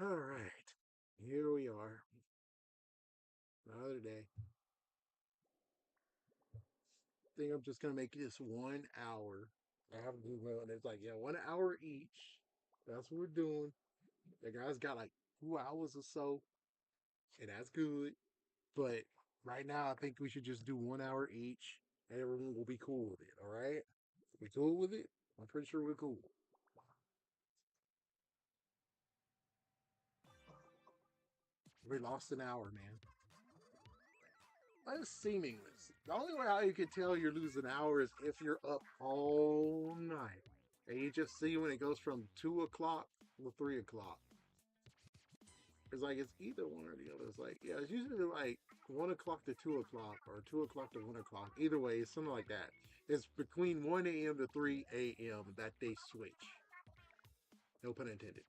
All right, here we are. Another day. Think I'm just gonna make this 1 hour. I have to do well, and it's like, yeah, 1 hour each. That's what we're doing. The guys got like 2 hours or so, and that's good. But right now, I think we should just do 1 hour each, and everyone will be cool with it. All right? We cool with it? I'm pretty sure we're cool. We lost an hour, man. That's seamless. The only way how you can tell you're losing an hour is if you're up all night. And you just see when it goes from 2 o'clock to 3 o'clock. It's like it's either one or the other. It's like, yeah, it's usually like 1 o'clock to 2 o'clock or 2 o'clock to 1 o'clock. Either way, it's something like that. It's between 1 a.m. to 3 a.m. that they switch. No pun intended.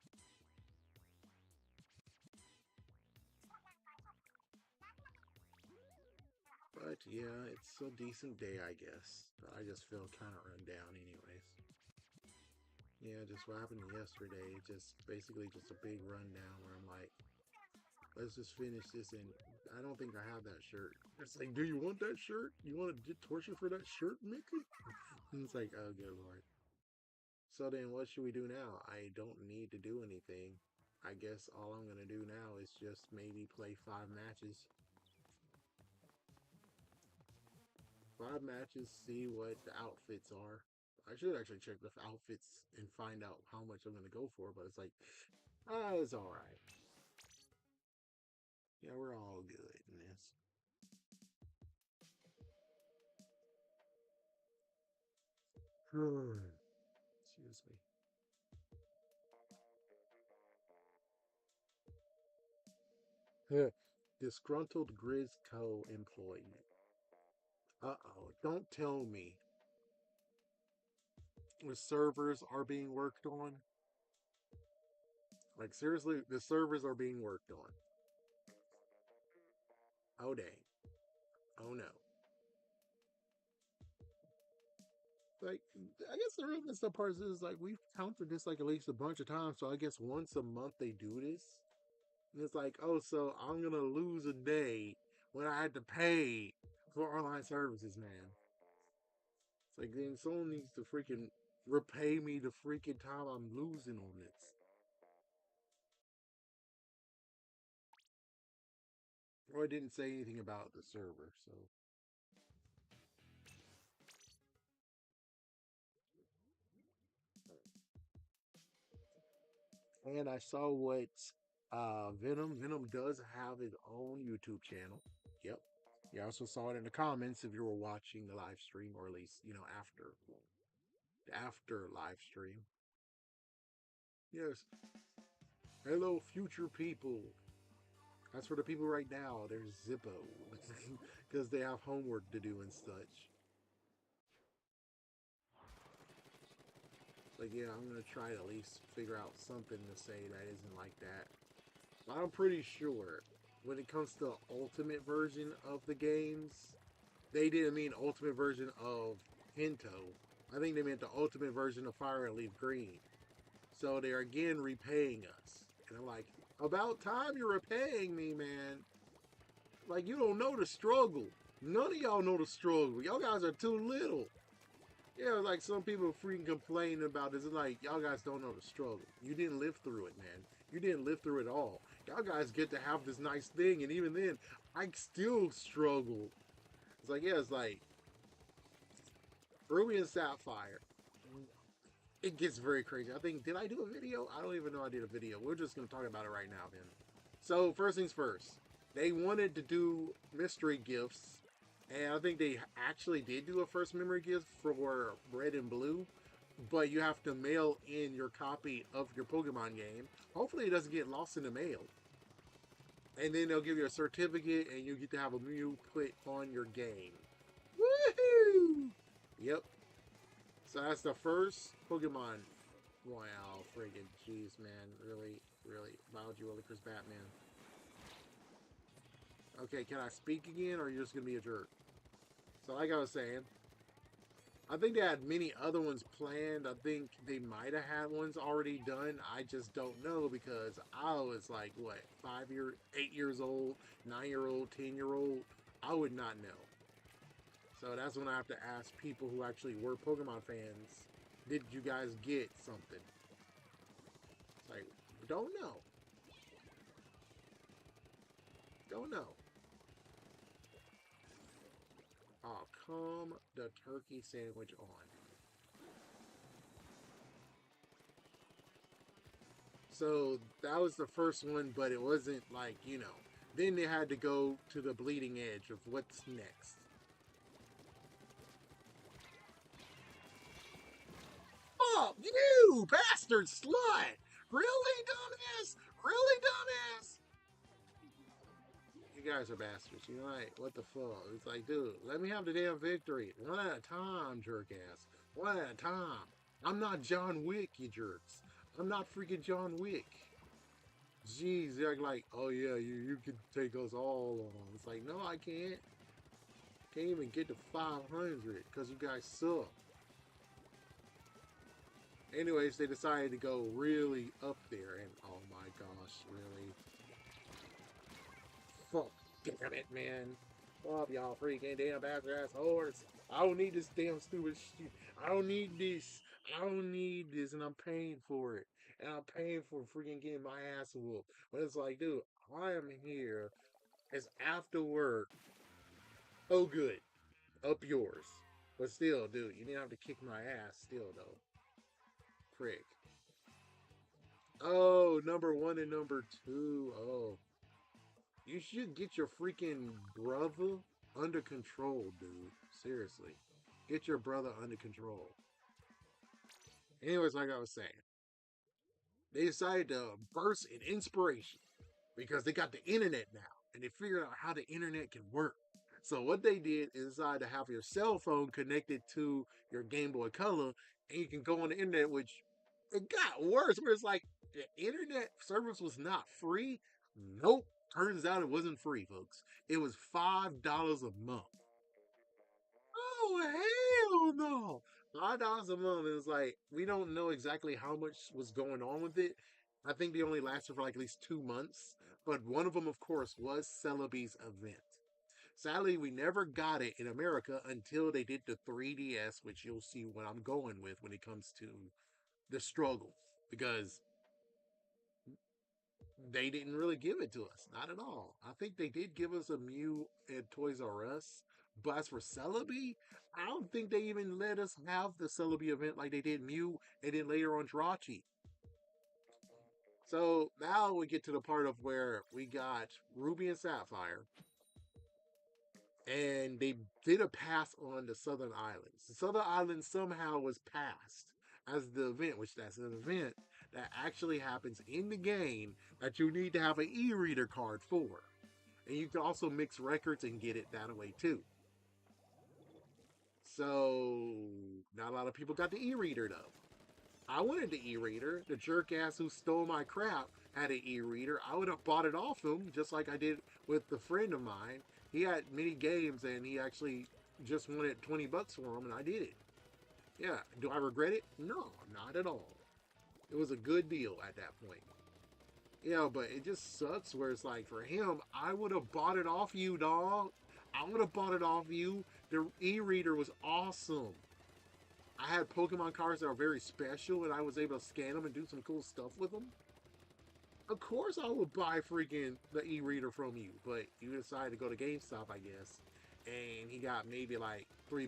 But yeah, it's a decent day, I guess. I just feel kind of run down, anyways. Yeah, just what happened yesterday. Just basically just a big rundown where I'm like, let's just finish this. And I don't think I have that shirt. It's like, do you want that shirt? You want to get tortured for that shirt, Mickey? And it's like, oh, good lord. So then what should we do now? I don't need to do anything. I guess all I'm going to do now is just maybe play 5 matches. 5 matches, see what the outfits are. I should actually check the outfits and find out how much I'm going to go for, but it's like, it's all right. Yeah, we're all good in this. Excuse me. Disgruntled Grizco employee. Uh-oh. Don't tell me the servers are being worked on. Like, seriously, the servers are being worked on. Oh, dang. Oh, no. Like, I guess the real messed up part is, like, we've counted this, like, at least a bunch of times. So I guess once a month they do this. And it's like, oh, so I'm going to lose a day when I had to pay for online services, man. It's like, then someone needs to freaking repay me the freaking time I'm losing on this. Or I didn't say anything about the server, so. And I saw what Venom does have his own YouTube channel. Yep. You also saw it in the comments if you were watching the live stream, or at least, after live stream. Yes. Hello, future people. That's for the people right now. There's Zippo. Because they have homework to do and such. Like, yeah, I'm going to try to at least figure out something to say that isn't like that. But I'm pretty sure when it comes to ultimate version of the games, they didn't mean ultimate version of Hinto. I think they meant the ultimate version of Fire and Leaf Green. So they're again repaying us. And I'm like, about time you're repaying me, man. Like, you don't know the struggle. None of y'all know the struggle. Y'all guys are too little. Yeah, like some people freaking complain about this. It's like, y'all guys don't know the struggle. You didn't live through it, man. You didn't live through it all. Y'all guys get to have this nice thing, and even then, I still struggle. It's like, yeah, it's like Ruby and Sapphire. It gets very crazy. I think, did I do a video? I don't even know I did a video. We're just going to talk about it right now, then. So, first things first. They wanted to do mystery gifts, and I think they actually did do a first memory gift for Red and Blue, but you have to mail in your copy of your Pokemon game. Hopefully, it doesn't get lost in the mail. And then they'll give you a certificate, and you get to have a Mew put on your game. Woohoo! Yep. So that's the first Pokemon. Wow, friggin' jeez, man. Really, really. Biology Chris Batman. Okay, can I speak again, or are you just gonna be a jerk? So like I was saying, I think they had many other ones planned. I think they might have had ones already done. I just don't know because I was like, what, 8 years old, 9 year old, 10 year old. I would not know. So that's when I have to ask people who actually were Pokemon fans, did you guys get something? It's like, don't know. Don't know. Oh, come the turkey sandwich on. So that was the first one, but it wasn't like, Then they had to go to the bleeding edge of what's next. Oh, you bastard slut! Really, dumbass? Really, dumbass? You guys are bastards. You're like, what the fuck? It's like, dude, let me have the damn victory. One at a time, jerk ass. One at a time. I'm not John Wick, you jerks. I'm not freaking John Wick. Jeez, they're like, oh yeah, you can take us all on. It's like, no, I can't. Can't even get to 500 because you guys suck. Anyways, they decided to go really up there, and oh my gosh, really? Fuck, damn it, man. Fuck y'all freaking damn bastard ass whores. I don't need this damn stupid shit. I don't need this. I don't need this, and I'm paying for it. And I'm paying for freaking getting my ass whooped. But it's like, dude, I am here. It's after work. Oh, good. Up yours. But still, dude, you didn't have to kick my ass still, though. Prick. Oh, number one and number two. Oh. You should get your freaking brother under control, dude. Seriously. Get your brother under control. Anyways, like I was saying, they decided to burst in inspiration because they got the internet now and they figured out how the internet can work. So what they did is decide to have your cell phone connected to your Game Boy Color, and you can go on the internet, which it got worse. Where it's like the internet service was not free. Nope. Turns out it wasn't free, folks. It was $5 a month. Oh hell no! $5 a month. It was like we don't know exactly how much was going on with it. I think they only lasted for like at least 2 months. But one of them, of course, was Celebi's event. Sadly, we never got it in America until they did the 3DS, which you'll see what I'm going with when it comes to the struggle. Because they didn't really give it to us. Not at all. I think they did give us a Mew at Toys R Us. But as for Celebi, I don't think they even let us have the Celebi event like they did Mew and then later on Jirachi. So now we get to the part of where we got Ruby and Sapphire, and they did a pass on the Southern Islands. The Southern Islands somehow was passed as the event, which that's an event that actually happens in the game that you need to have an e-reader card for. And you can also mix records and get it that way too. So not a lot of people got the e-reader though. I wanted the e-reader. The jerk ass who stole my crap had an e-reader. I would have bought it off him just like I did with the friend of mine. He had many games and he actually just wanted $20 for them and I did it. Yeah, do I regret it? No, not at all. It was a good deal at that point. But it just sucks where it's like for him, I would have bought it off you, dog. I would have bought it off you. The e-reader was awesome. I had Pokemon cards that are very special, and I was able to scan them and do some cool stuff with them. Of course, I would buy freaking the e-reader from you, but you decided to go to GameStop, I guess, and he got maybe like $3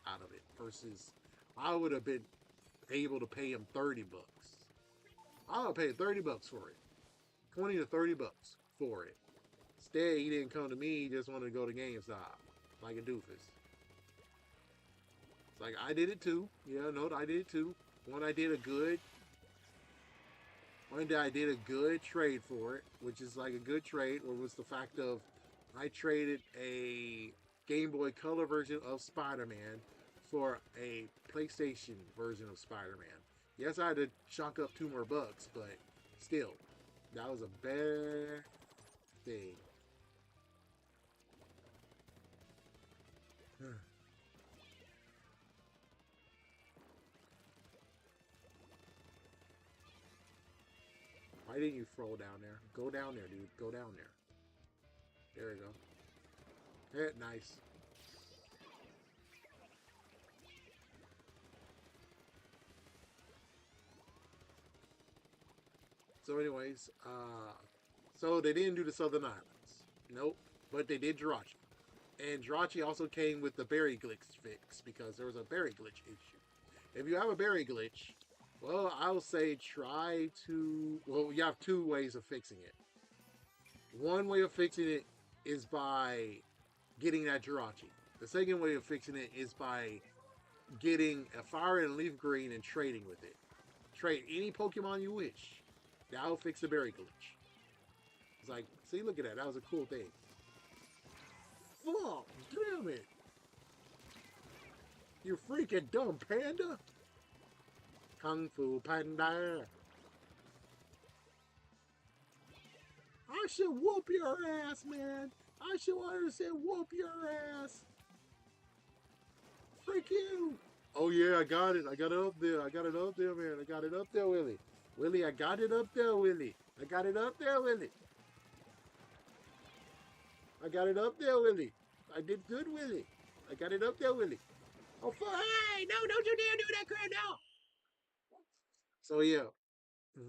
out of it. Versus, I would have been able to pay him $30. I would have paid $30 for it, 20 to $30 for it. Instead, he didn't come to me; he just wanted to go to GameStop like a doofus. It's like I did it too. Yeah, no, I did it too. One I did a good One day I did a good trade for it, which is like a good trade, or was the fact of I traded a Game Boy Color version of Spider-Man for a PlayStation version of Spider-Man. Yes, I had to chalk up $2 more, but still, that was a bad thing. Why didn't you throw down there? Go down there, dude. Go down there. There you go. Hit, nice. So, anyways, so they didn't do the Southern Islands. Nope. But they did Jirachi. And Jirachi also came with the berry glitch fix because there was a berry glitch issue. If you have a berry glitch, well, I will say try to. Well, you have two ways of fixing it. One way of fixing it is by getting that Jirachi. The second way of fixing it is by getting a fire and leaf green and trading with it. Trade any Pokemon you wish. That'll fix the berry glitch. It's like, see, look at that. That was a cool thing. Fuck, damn it. You freaking dumb panda. Kung Fu Panda. I should whoop your ass, man. I should want to say whoop your ass. Freak you. Oh, yeah, I got it. I got it up there. I got it up there, man. I got it up there, Willie. Willie, I got it up there, Willie. I got it up there, Willie. I got it up there, Willie. I did good, Willie. I got it up there, Willie. Oh, fuck. Hey, no, don't you dare do that crap now. So, yeah.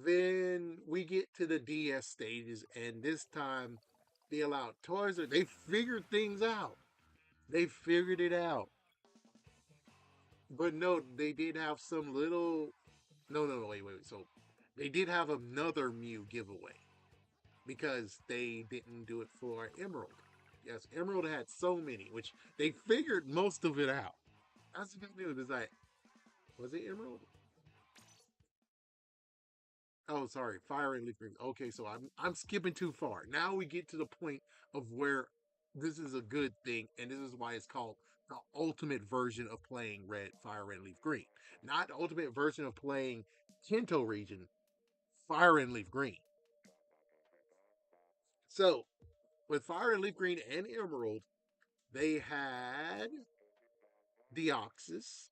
Then we get to the DS stages, and this time they allowed toys. They figured things out. They figured it out. But no, they did have some little. No, no, no, wait. So they did have another Mew giveaway because they didn't do it for Emerald. Yes, Emerald had so many, which they figured most of it out. That's the good news. It's like, was it Emerald? Oh, sorry, Fire and Leaf Green. Okay, so I'm skipping too far. Now we get to the point of where this is a good thing, and this is why it's called the ultimate version of playing Red Fire and Leaf Green. Not the ultimate version of playing Kanto region, Fire and Leaf Green. So with Fire and Leaf Green and Emerald, they had Deoxys,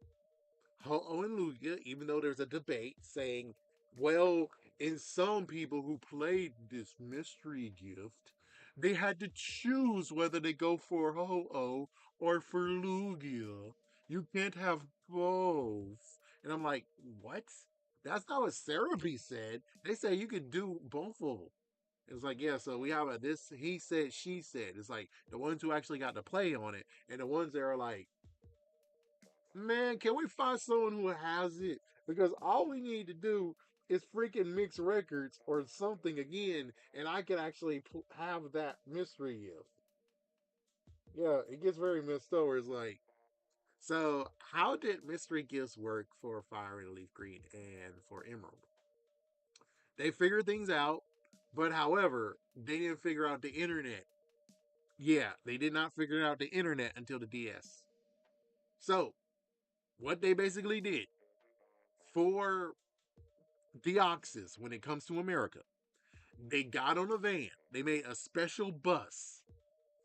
Ho-Oh and Lugia, even though there's a debate saying, well, in some people who played this mystery gift, they had to choose whether they go for Ho-Oh or for Lugia. You can't have both. And I'm like, what? That's not what Cerebi said. They say you could do both of them. It's like, yeah, so we have a this he said, she said. It's like the ones who actually got to play on it, and the ones that are like, man, can we find someone who has it? Because all we need to do is freaking mix records or something again, and I can actually have that mystery gift. Yeah, it gets very messed over. It's like, so how did mystery gifts work for Fire and Leaf Green and for Emerald? They figured things out, but however, they didn't figure out the internet. Yeah, they did not figure out the internet until the DS. So, what they basically did for Deoxys when it comes to America, they got on a van. They made a special bus.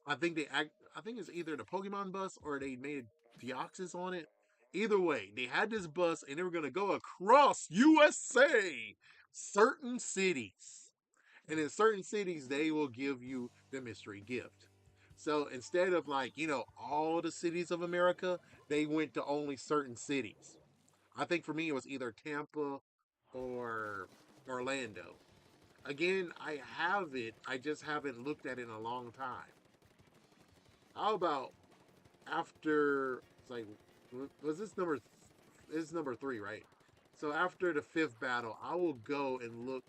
I think it's either the Pokemon bus or they made Deoxys on it. Either way, they had this bus and they were gonna go across USA, certain cities. And in certain cities, they will give you the mystery gift. So instead of like, all the cities of America, they went to only certain cities. I think for me, it was either Tampa or Orlando. Again, I have it. I just haven't looked at it in a long time. How about after, it's like, was this number, this is number 3, right? So after the 5th battle, I will go and look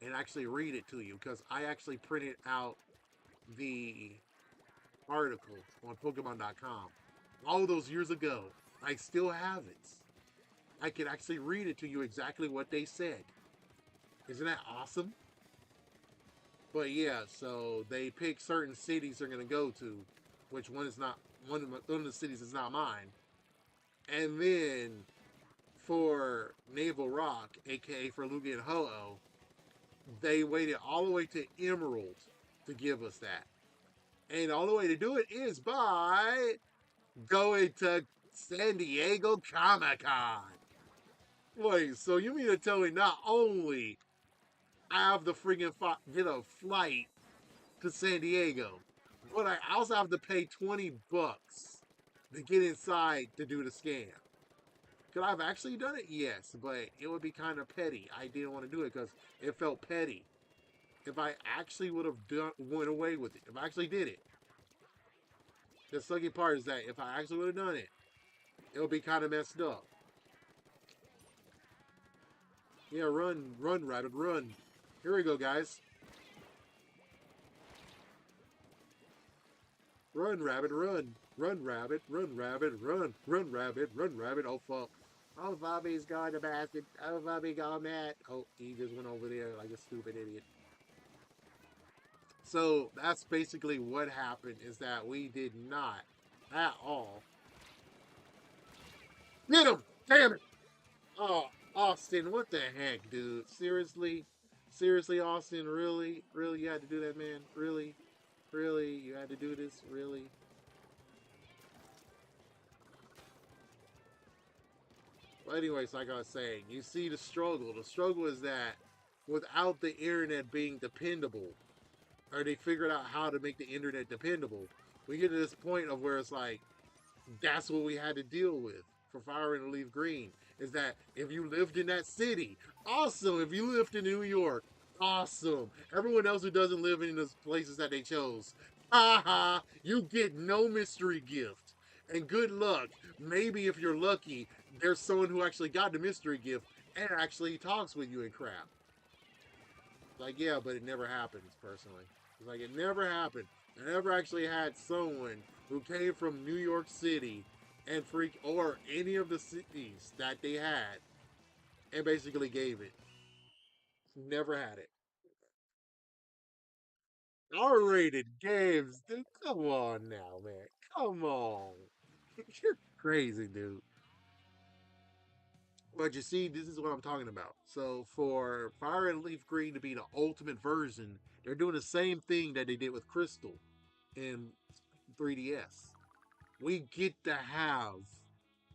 and actually read it to you because I actually printed out the article on Pokemon.com all those years ago. I still have it. I can actually read it to you exactly what they said. Isn't that awesome? But yeah, so they pick certain cities they're gonna go to, which one is not one of the cities is not mine. And then for Naval Rock, aka for Lugia and Ho-Oh, they waited all the way to Emerald to give us that. And the only way to do it is by going to San Diego Comic Con. Wait, so you mean to tell me not only I have to freaking get a flight to San Diego, but I also have to pay $20 to get inside to do the scan. Could I have actually done it? Yes, but it would be kind of petty. I didn't want to do it because it felt petty. If I actually would have went away with it, if I actually did it, the sucky part is that if I actually would have done it, it would be kind of messed up. Yeah, run, run, rabbit, run. Here we go, guys. Run, rabbit, run. Run, rabbit, run, rabbit, run. Run, rabbit, run, rabbit. Oh, fuck. Oh, Bobby's gone to basket. Oh, Bobby gone mad. Oh, he just went over there like a stupid idiot. So that's basically what happened is that we did not at all. Get him! Damn it! Oh, Austin, what the heck, dude? Seriously? Seriously, Austin? Really? Really? You had to do that, man? Really? Really? You had to do this? Really? Well, anyways, like I was saying, you see the struggle. The struggle is that without the internet being dependable, or they figured out how to make the internet dependable, we get to this point of where it's like, that's what we had to deal with for Fire and Leaf Green. Is that if you lived in that city, awesome. If you lived in New York, awesome. Everyone else who doesn't live in the places that they chose, haha, you get no mystery gift. And good luck. Maybe if you're lucky, there's someone who actually got the mystery gift and actually talks with you and crap. Like, yeah, but it never happens, personally. It's like, it never happened. I never actually had someone who came from New York City and or any of the cities that they had and basically gave it. Never had it. R-rated games, dude. Come on now, man. Come on. You're crazy, dude. But you see, this is what I'm talking about. So for Fire and Leaf Green to be the ultimate version, they're doing the same thing that they did with Crystal in 3DS. We get to have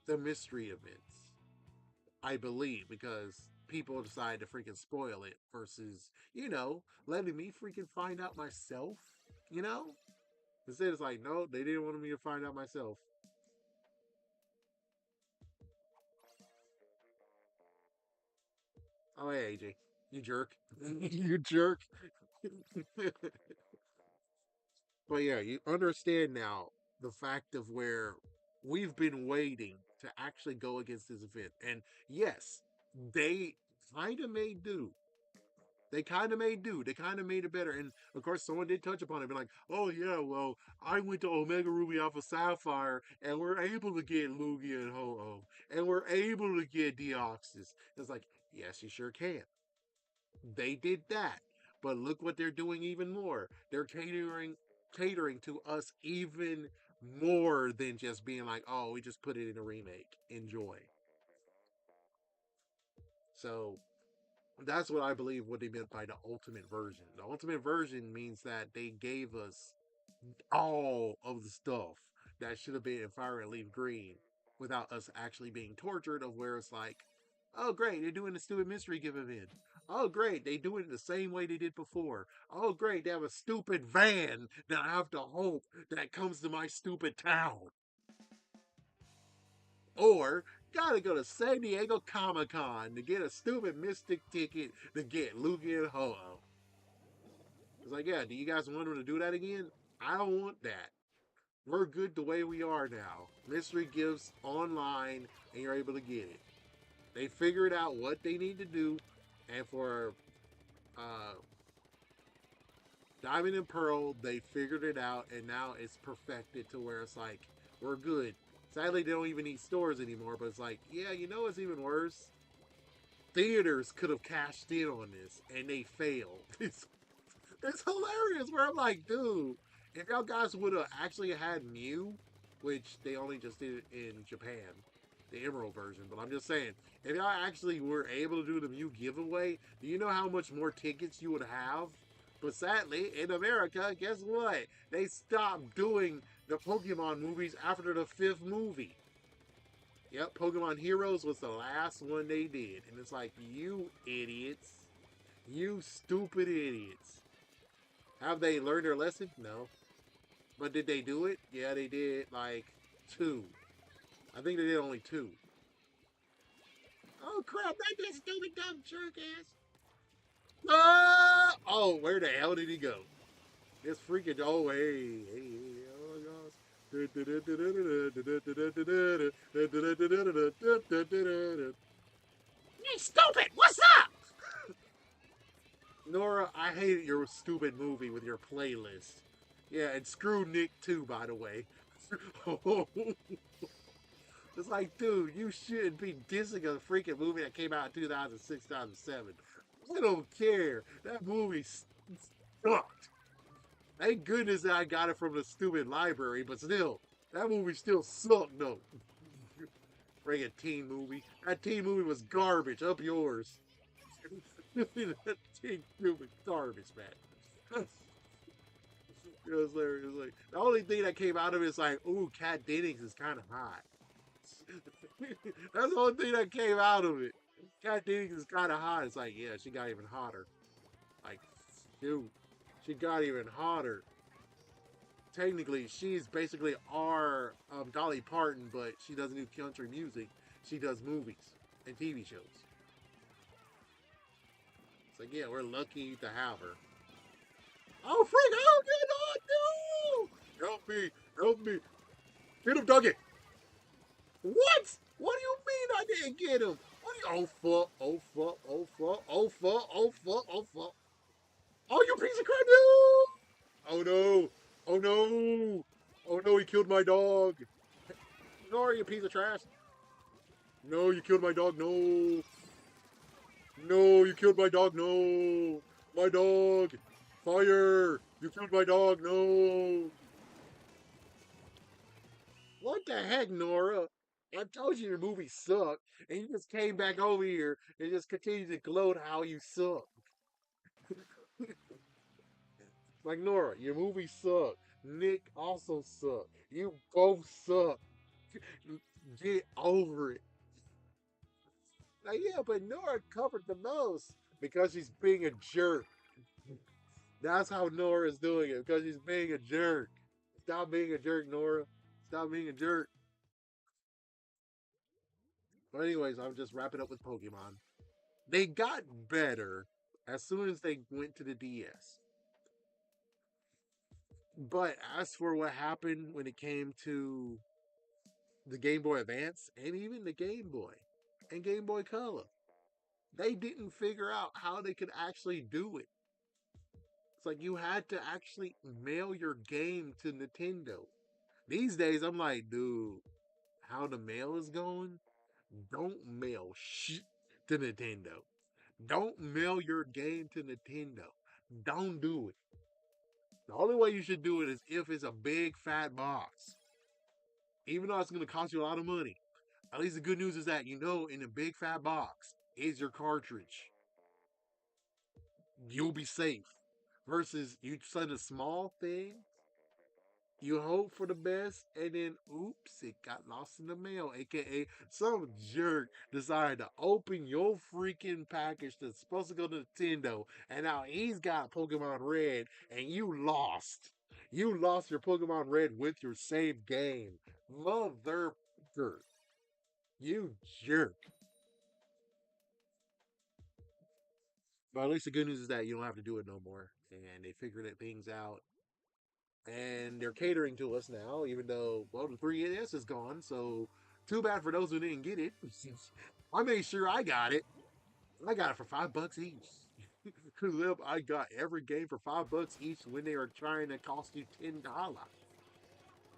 the mystery events, I believe, because people decide to freaking spoil it versus, letting me freaking find out myself, you know? Instead, it's like, no, they didn't want me to find out myself. Oh, hey, AJ. You jerk. You jerk. But yeah, you understand now the fact of where we've been waiting to actually go against this event. And yes, they kind of made do. They kind of made do. They kind of made it better. And of course, someone did touch upon it, be like, "Oh yeah, well, I went to Omega Ruby Alpha Sapphire, and we're able to get Lugia and Ho-Oh, and we're able to get Deoxys." It's like, yes, you sure can. They did that, but look what they're doing even more. They're catering to us even more than just being like, "Oh, we just put it in a remake. Enjoy." So that's what I believe what they meant by the ultimate version. The ultimate version means that they gave us all of the stuff that should have been in Fire and Leaf Green without us actually being tortured of where it's like, oh great, they're doing the stupid mystery give event. Oh great, they do it the same way they did before. Oh great, they have a stupid van that I have to hope that comes to my stupid town. Or gotta go to San Diego Comic Con to get a stupid Mystic ticket to get Lugia and Ho-Oh. It's like, yeah, do you guys want them to do that again? I don't want that. We're good the way we are now. Mystery gifts online, and you're able to get it. They figured out what they need to do, and for uh, Diamond and Pearl, they figured it out, and now it's perfected to where it's like, we're good. Sadly, they don't even need stores anymore, but it's like, yeah, you know what's even worse? Theaters could have cashed in on this, and they failed. It's hilarious. Where I'm like, dude, if y'all guys would have actually had Mew, which they only just did it in Japan, the Emerald version, but I'm just saying, if y'all actually were able to do the Mew giveaway, do you know how much more tickets you would have? But sadly, in America, guess what? They stopped doing the Pokemon movies after the fifth movie. Yep, Pokemon Heroes was the last one they did. And it's like, you idiots. You stupid idiots. Have they learned their lesson? No. But did they do it? Yeah, they did like two. I think they did only two. Oh crap, that that stupid dumb jerk ass. Ah! Oh, where the hell did he go? This freaking oh hey hey oh my gosh. You stupid! What's up? Nora, I hated your stupid movie with your playlist. Yeah, and screw Nick too, by the way. It's like, dude, you shouldn't be dissing a freaking movie that came out in 2006, 2007. I don't care. That movie sucked. Thank goodness that I got it from the stupid library, but still, that movie still sucked, though. Bring a teen movie. That teen movie was garbage. Up yours. That teen movie garbage, man. It was like the only thing that came out of it is like, ooh, Kat Dennings is kind of hot. That's the only thing that came out of it. Kat Dennings is kind of hot. It's like, yeah, she got even hotter. Like, shoot, she got even hotter. Technically, she's basically our Dolly Parton, but she doesn't do country music. She does movies and TV shows. It's like, yeah, we're lucky to have her. Oh, freak! Oh, no! Help me! Help me! Get him, Dougie! What? What do you mean I didn't get him? What do you? Oh fuck! Oh fuck! Oh fuck! Oh fuck! Oh fuck! Oh fuck! Oh, you piece of crap! No! Oh no! Oh no! Oh no! He killed my dog! No, you piece of trash! No, you killed my dog! No! No, you killed my dog! No! My dog! Fire! You killed my dog! No! What the heck, Nora? I told you your movie sucked, and you just came back over here and just continued to gloat how you suck. Like, Nora, your movie sucked. Nick also sucked. You both suck. Get over it. Like, yeah, but Nora covered the most because she's being a jerk. That's how Nora is doing it, because she's being a jerk. Stop being a jerk, Nora. Stop being a jerk. But anyways, I'm just wrapping up with Pokemon. They got better as soon as they went to the DS. But as for what happened when it came to the Game Boy Advance and even the Game Boy and Game Boy Color, they didn't figure out how they could actually do it. It's like you had to actually mail your game to Nintendo. These days, I'm like, dude, how the mail is going? Don't mail shit to Nintendo. Don't mail your game to Nintendo. Don't do it. The only way you should do it is if it's a big fat box. Even though it's going to cost you a lot of money. At least the good news is that you know in a big fat box is your cartridge. You'll be safe. Versus you send a small thing, you hope for the best, and then oops, it got lost in the mail. AKA some jerk decided to open your freaking package that's supposed to go to Nintendo, and now he's got Pokemon Red, and you lost. You lost your Pokemon Red with your save game. Mother, you jerk. But at least the good news is that you don't have to do it no more. And they figured it things out. And they're catering to us now, even though, well, the 3DS is gone. So, too bad for those who didn't get it. I made sure I got it. I got it for $5 each. I got every game for $5 each when they were trying to cost you $10.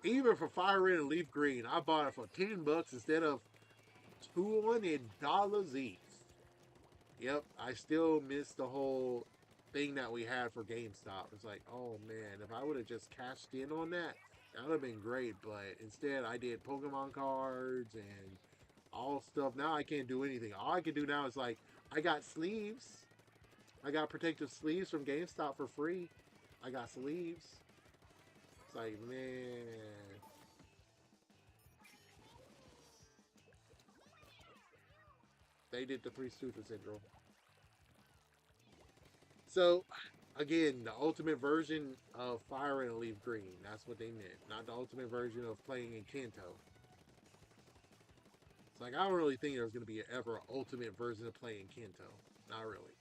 Even for Fire Red and Leaf Green, I bought it for $10 instead of $20 each. Yep, I still miss the whole thing that we had for GameStop. It's like, oh man, if I would have just cashed in on that, that would have been great. But instead, I did Pokemon cards and all stuff. Now I can't do anything. All I can do now is like, I got sleeves. I got protective sleeves from GameStop for free. I got sleeves. It's like, man. They did the Three Stooges syndrome. So, again, the ultimate version of Fire and Leaf Green. That's what they meant. Not the ultimate version of playing in Kanto. It's like, I don't really think there's going to be ever an ultimate version of playing Kanto. Not really.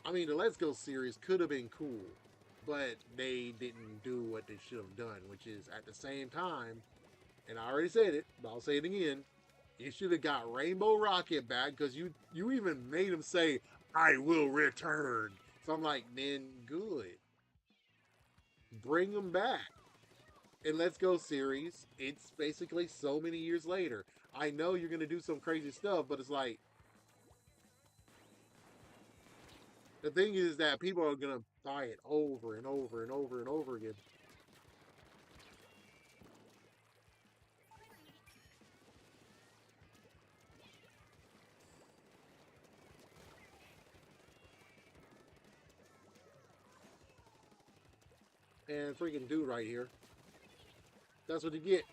I mean, the Let's Go series could have been cool, but they didn't do what they should have done, which is at the same time, and I already said it, but I'll say it again. You should have got Rainbow Rocket back because you even made him say, "I will return." So I'm like, then good, bring him back. And Let's Go series, it's basically so many years later. I know you're gonna do some crazy stuff, but it's like the thing is that people are gonna buy it over and over and over and over again. And freaking dude right here, that's what you get.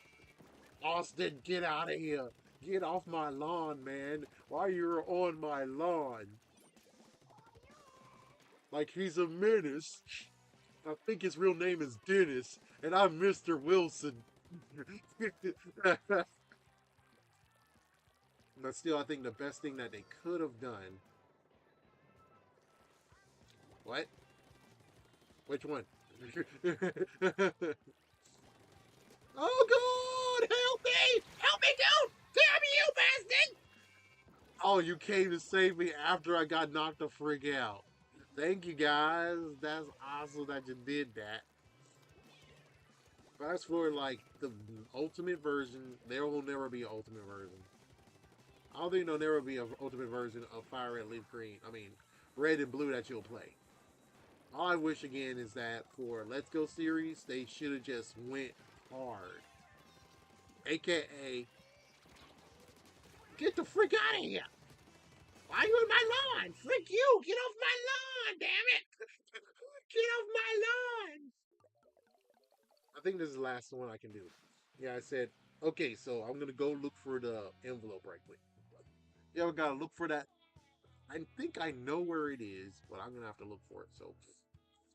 Austin, get out of here. Get off my lawn, man. Why you're on my lawn? Like he's a menace. I think his real name is Dennis, and I'm Mr. Wilson. But still, I think the best thing that they could have done. What? Which one? Oh God! Help me! Help me, dude! Damn you, bastard! Oh, you came to save me after I got knocked the frig out. Thank you, guys. That's awesome that you did that. Fast forward, like the ultimate version, there will never be an ultimate version. I don't think there'll never be an ultimate version of Fire Red Leaf Green. I mean, Red and Blue that you'll play. All I wish again is that for Let's Go series, they should have just went hard. AKA, get the frick out of here! Why are you in my lawn? Frick you! Get off my lawn! Damn it! Get off my lawn! I think this is the last one I can do. Yeah, I said, okay, so I'm gonna go look for the envelope right quick. Yeah, we gotta look for that. I think I know where it is, but I'm gonna have to look for it. So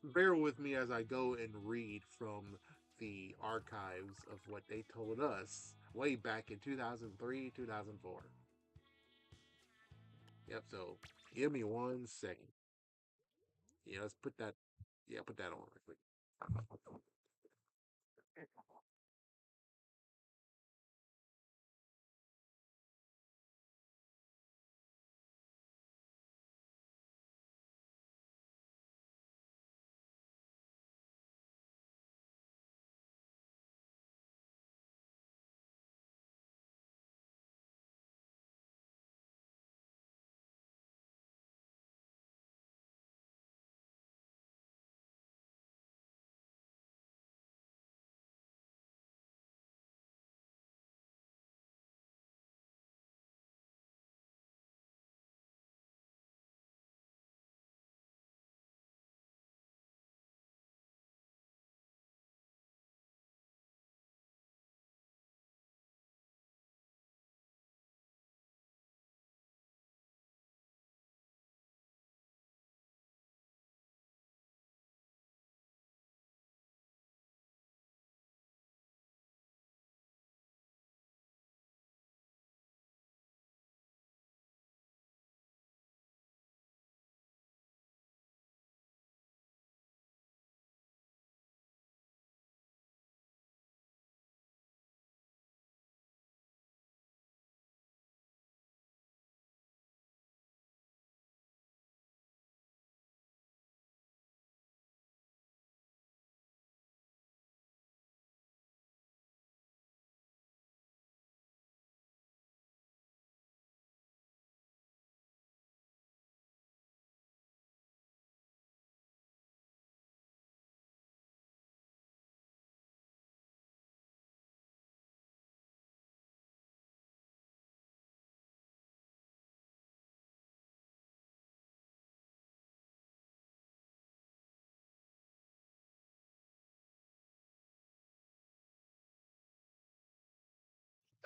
bear with me as I go and read from the archives of what they told us way back in 2003, 2004. Yep, so give me 1 second. Yeah, let's put that. Yeah, put that on real quick.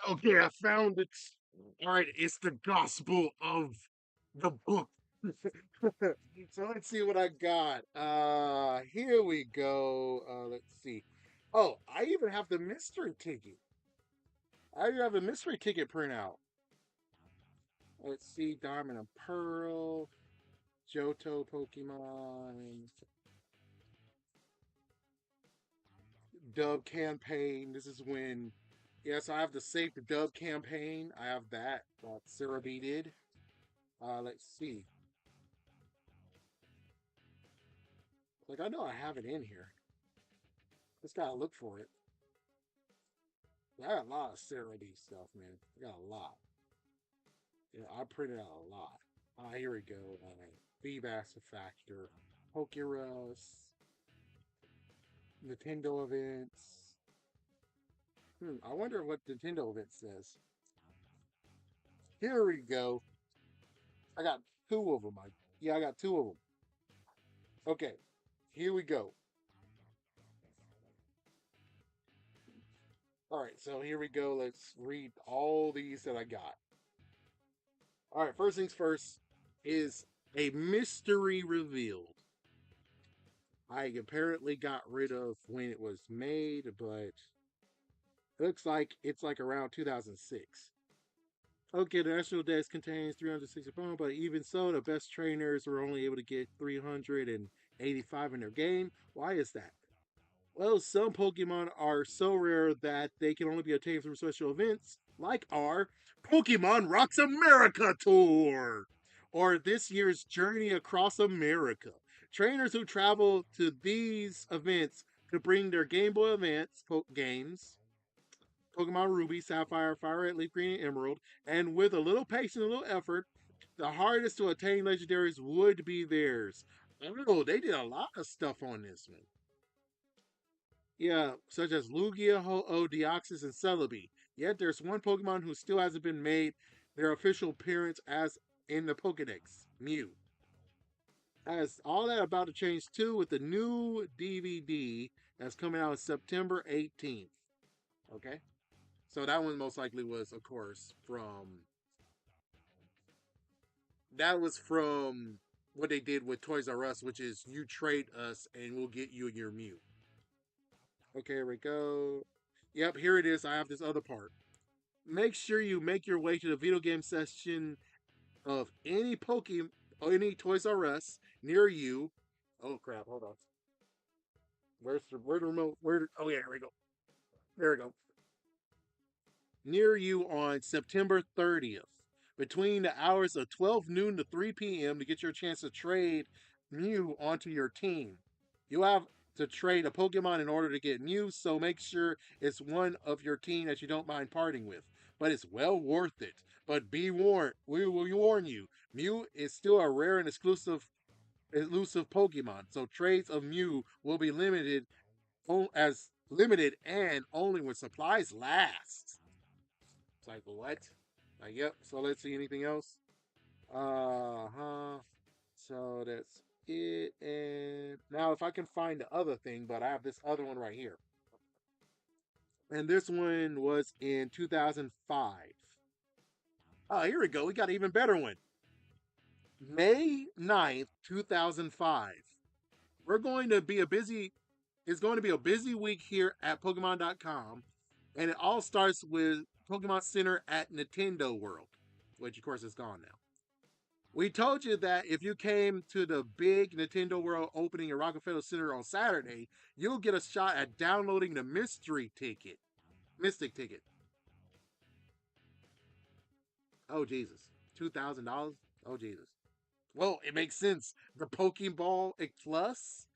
Okay, I found it. All right, it's the gospel of the book. So let's see what I got. Here we go. Let's see. Oh, I even have the mystery ticket. I even have the mystery ticket printout. Let's see, Diamond and Pearl, Johto Pokemon, Dub campaign. This is when, yes, I have the Save the Dub campaign. I have that. Sarah B did. Let's see. Like I know I have it in here. Just gotta look for it. I got a lot of Sarah B stuff, man. I got a lot. Yeah, I printed out a lot. Here we go. Feebas Factor, Pokerus, Nintendo events. I wonder what Nintendo event says. Here we go. I got two of them. Yeah, I got two of them. Okay, here we go. All right, so here we go. Let's read all these that I got. All right, first things first is a mystery revealed. I apparently got rid of when it was made, but looks like it's like around 2006. Okay, the National Dex contains 360 points, but even so, the best trainers were only able to get 385 in their game. Why is that? Well, some Pokemon are so rare that they can only be obtained through special events, like our Pokemon Rocks America Tour, or this year's Journey Across America. Trainers who travel to these events could bring their Game Boy Advance games, Pokemon Ruby, Sapphire, Fire Red, Leaf Green, and Emerald, and with a little patience and a little effort, the hardest to attain legendaries would be theirs. Oh, they did a lot of stuff on this one. Yeah, such as Lugia, Ho-Oh, Deoxys, and Celebi. Yet there's one Pokemon who still hasn't been made their official appearance as in the Pokedex, Mew. As all that about to change too with the new DVD that's coming out September 18th. Okay? So that one most likely was, of course, from what they did with Toys R Us, which is you trade us and we'll get you your Mew. Okay, here we go. Yep, here it is. I have this other part. Make sure you make your way to the video game section of any Pokemon or any Toys R Us near you. Oh crap! Hold on. Where's the remote? Oh yeah, here we go. There we go. Near you on September 30th, between the hours of 12 noon to 3 p.m. to get your chance to trade Mew onto your team. You have to trade a Pokemon in order to get Mew, so make sure it's one of your team that you don't mind parting with. But it's well worth it. But be warned, we will warn you, Mew is still a rare and elusive Pokemon, so trades of Mew will be limited and only when supplies last. It's like what? Like yep. So let's see anything else. So that's it. And now if I can find the other thing, but I have this other one right here. And this one was in 2005. Oh, here we go. We got an even better one. May 9th, 2005. We're going to be a busy It's going to be a busy week here at Pokemon.com. And it all starts with Pokemon Center at Nintendo World, which of course is gone now. We told you that if you came to the big Nintendo World opening at Rockefeller Center on Saturday, you'll get a shot at downloading the Mystic ticket. Oh Jesus, $2,000. Oh Jesus. Well, it makes sense. The Pokeball Plus.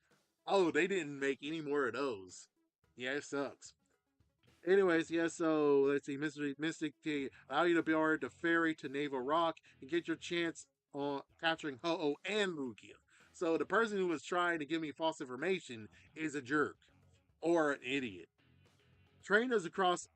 Oh, they didn't make any more of those. Yeah, it sucks. Anyways, yeah, so let's see. Mystic ticket allow you to board the ferry to Naval Rock and get your chance on capturing Ho-Oh and Lugia. So the person who was trying to give me false information is a jerk or an idiot. Trainers across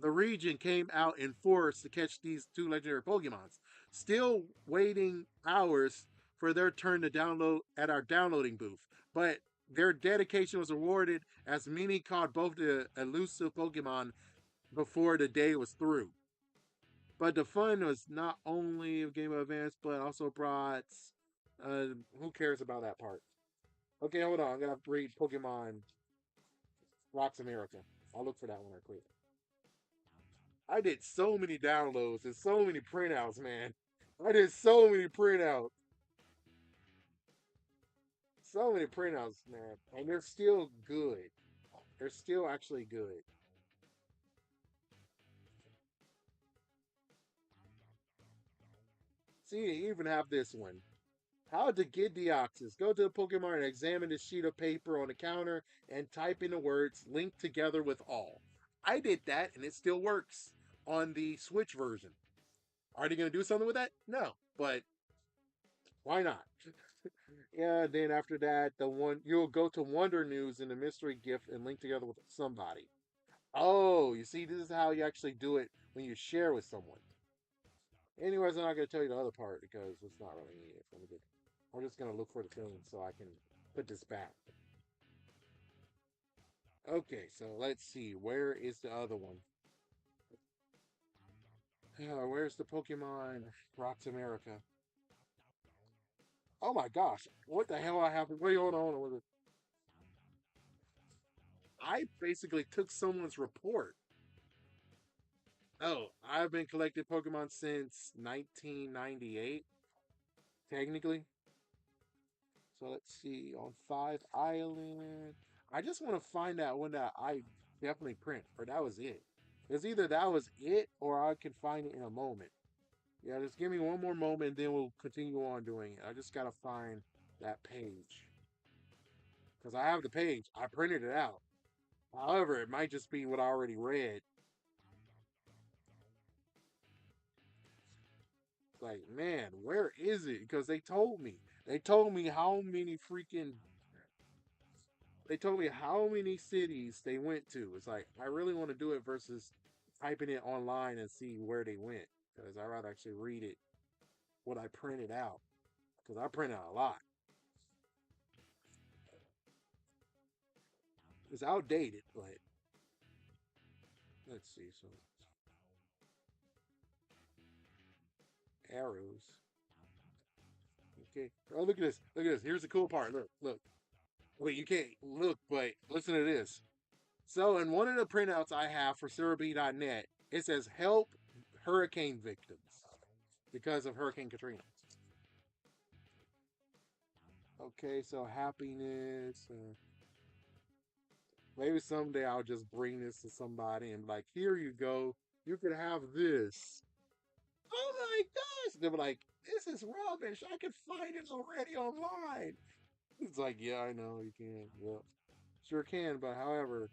the region came out in force to catch these two legendary Pokemons, still waiting hours for their turn to download at our downloading booth. But their dedication was rewarded as many caught both the elusive Pokemon before the day was through. But the fun was not only of Game Boy Advance, but also brought. Uh, who cares about that part? Okay, hold on. I'm gonna read Pokemon Rocks America. I'll look for that one right quick. I did so many downloads and so many printouts, man. I did so many printouts. So many printouts, man. And they're still good. They're still actually good. See, you even have this one. How to get Deoxys. Go to the Pokemon and examine the sheet of paper on the counter and type in the words linked together with all. I did that and it still works on the Switch version. Are they going to do something with that? No, but why not? Yeah, then after that, the one you'll go to Wonder News in the mystery gift and link together with somebody. Oh, you see, this is how you actually do it when you share with someone. Anyways, I'm not going to tell you the other part because it's not really needed. I'm just going to look for the thing so I can put this back. Okay, so let's see. Where is the other one? Where's the Pokemon Rocks America? Oh my gosh. What the hell I have? Wait, hold on, hold on. I basically took someone's report. Oh, I've been collecting Pokemon since 1998, technically. So let's see. On Five Island. I just want to find out when that I definitely print, or that was it. It's either that was it, or I can find it in a moment. Yeah, just give me one more moment, and then we'll continue on doing it. I just gotta find that page because I have the page. I printed it out. However, it might just be what I already read. It's like, man, where is it? Because they told me. They told me how many freaking. They told me how many cities they went to. It's like I really want to do it versus typing it online and see where they went. Because I rather actually read it what I printed out. Because I printed out a lot. It's outdated, but let's see. So arrows. Okay. Oh, look at this. Look at this. Here's the cool part. Look, look. Wait, you can't look, but listen to this. So, in one of the printouts I have for Surabee.net, it says help hurricane victims because of Hurricane Katrina. Okay, so happiness. Maybe someday I'll just bring this to somebody and be like, here you go. You can have this. Oh my gosh. They'll be like, this is rubbish. I can find it already online. It's like, yeah, I know you can. Well, sure can, but however,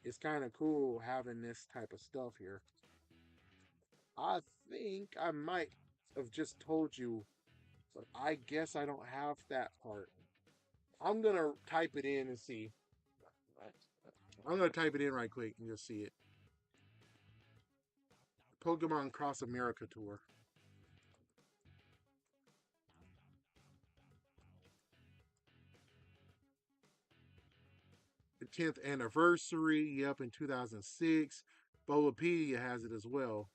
it's kind of cool having this type of stuff here. I think I might have just told you, but I guess I don't have that part. I'm gonna type it in and see. I'm gonna type it in right quick and just see it. Pokemon Cross America Tour. The 10th anniversary, yep, in 2006. Bulbapedia has it as well.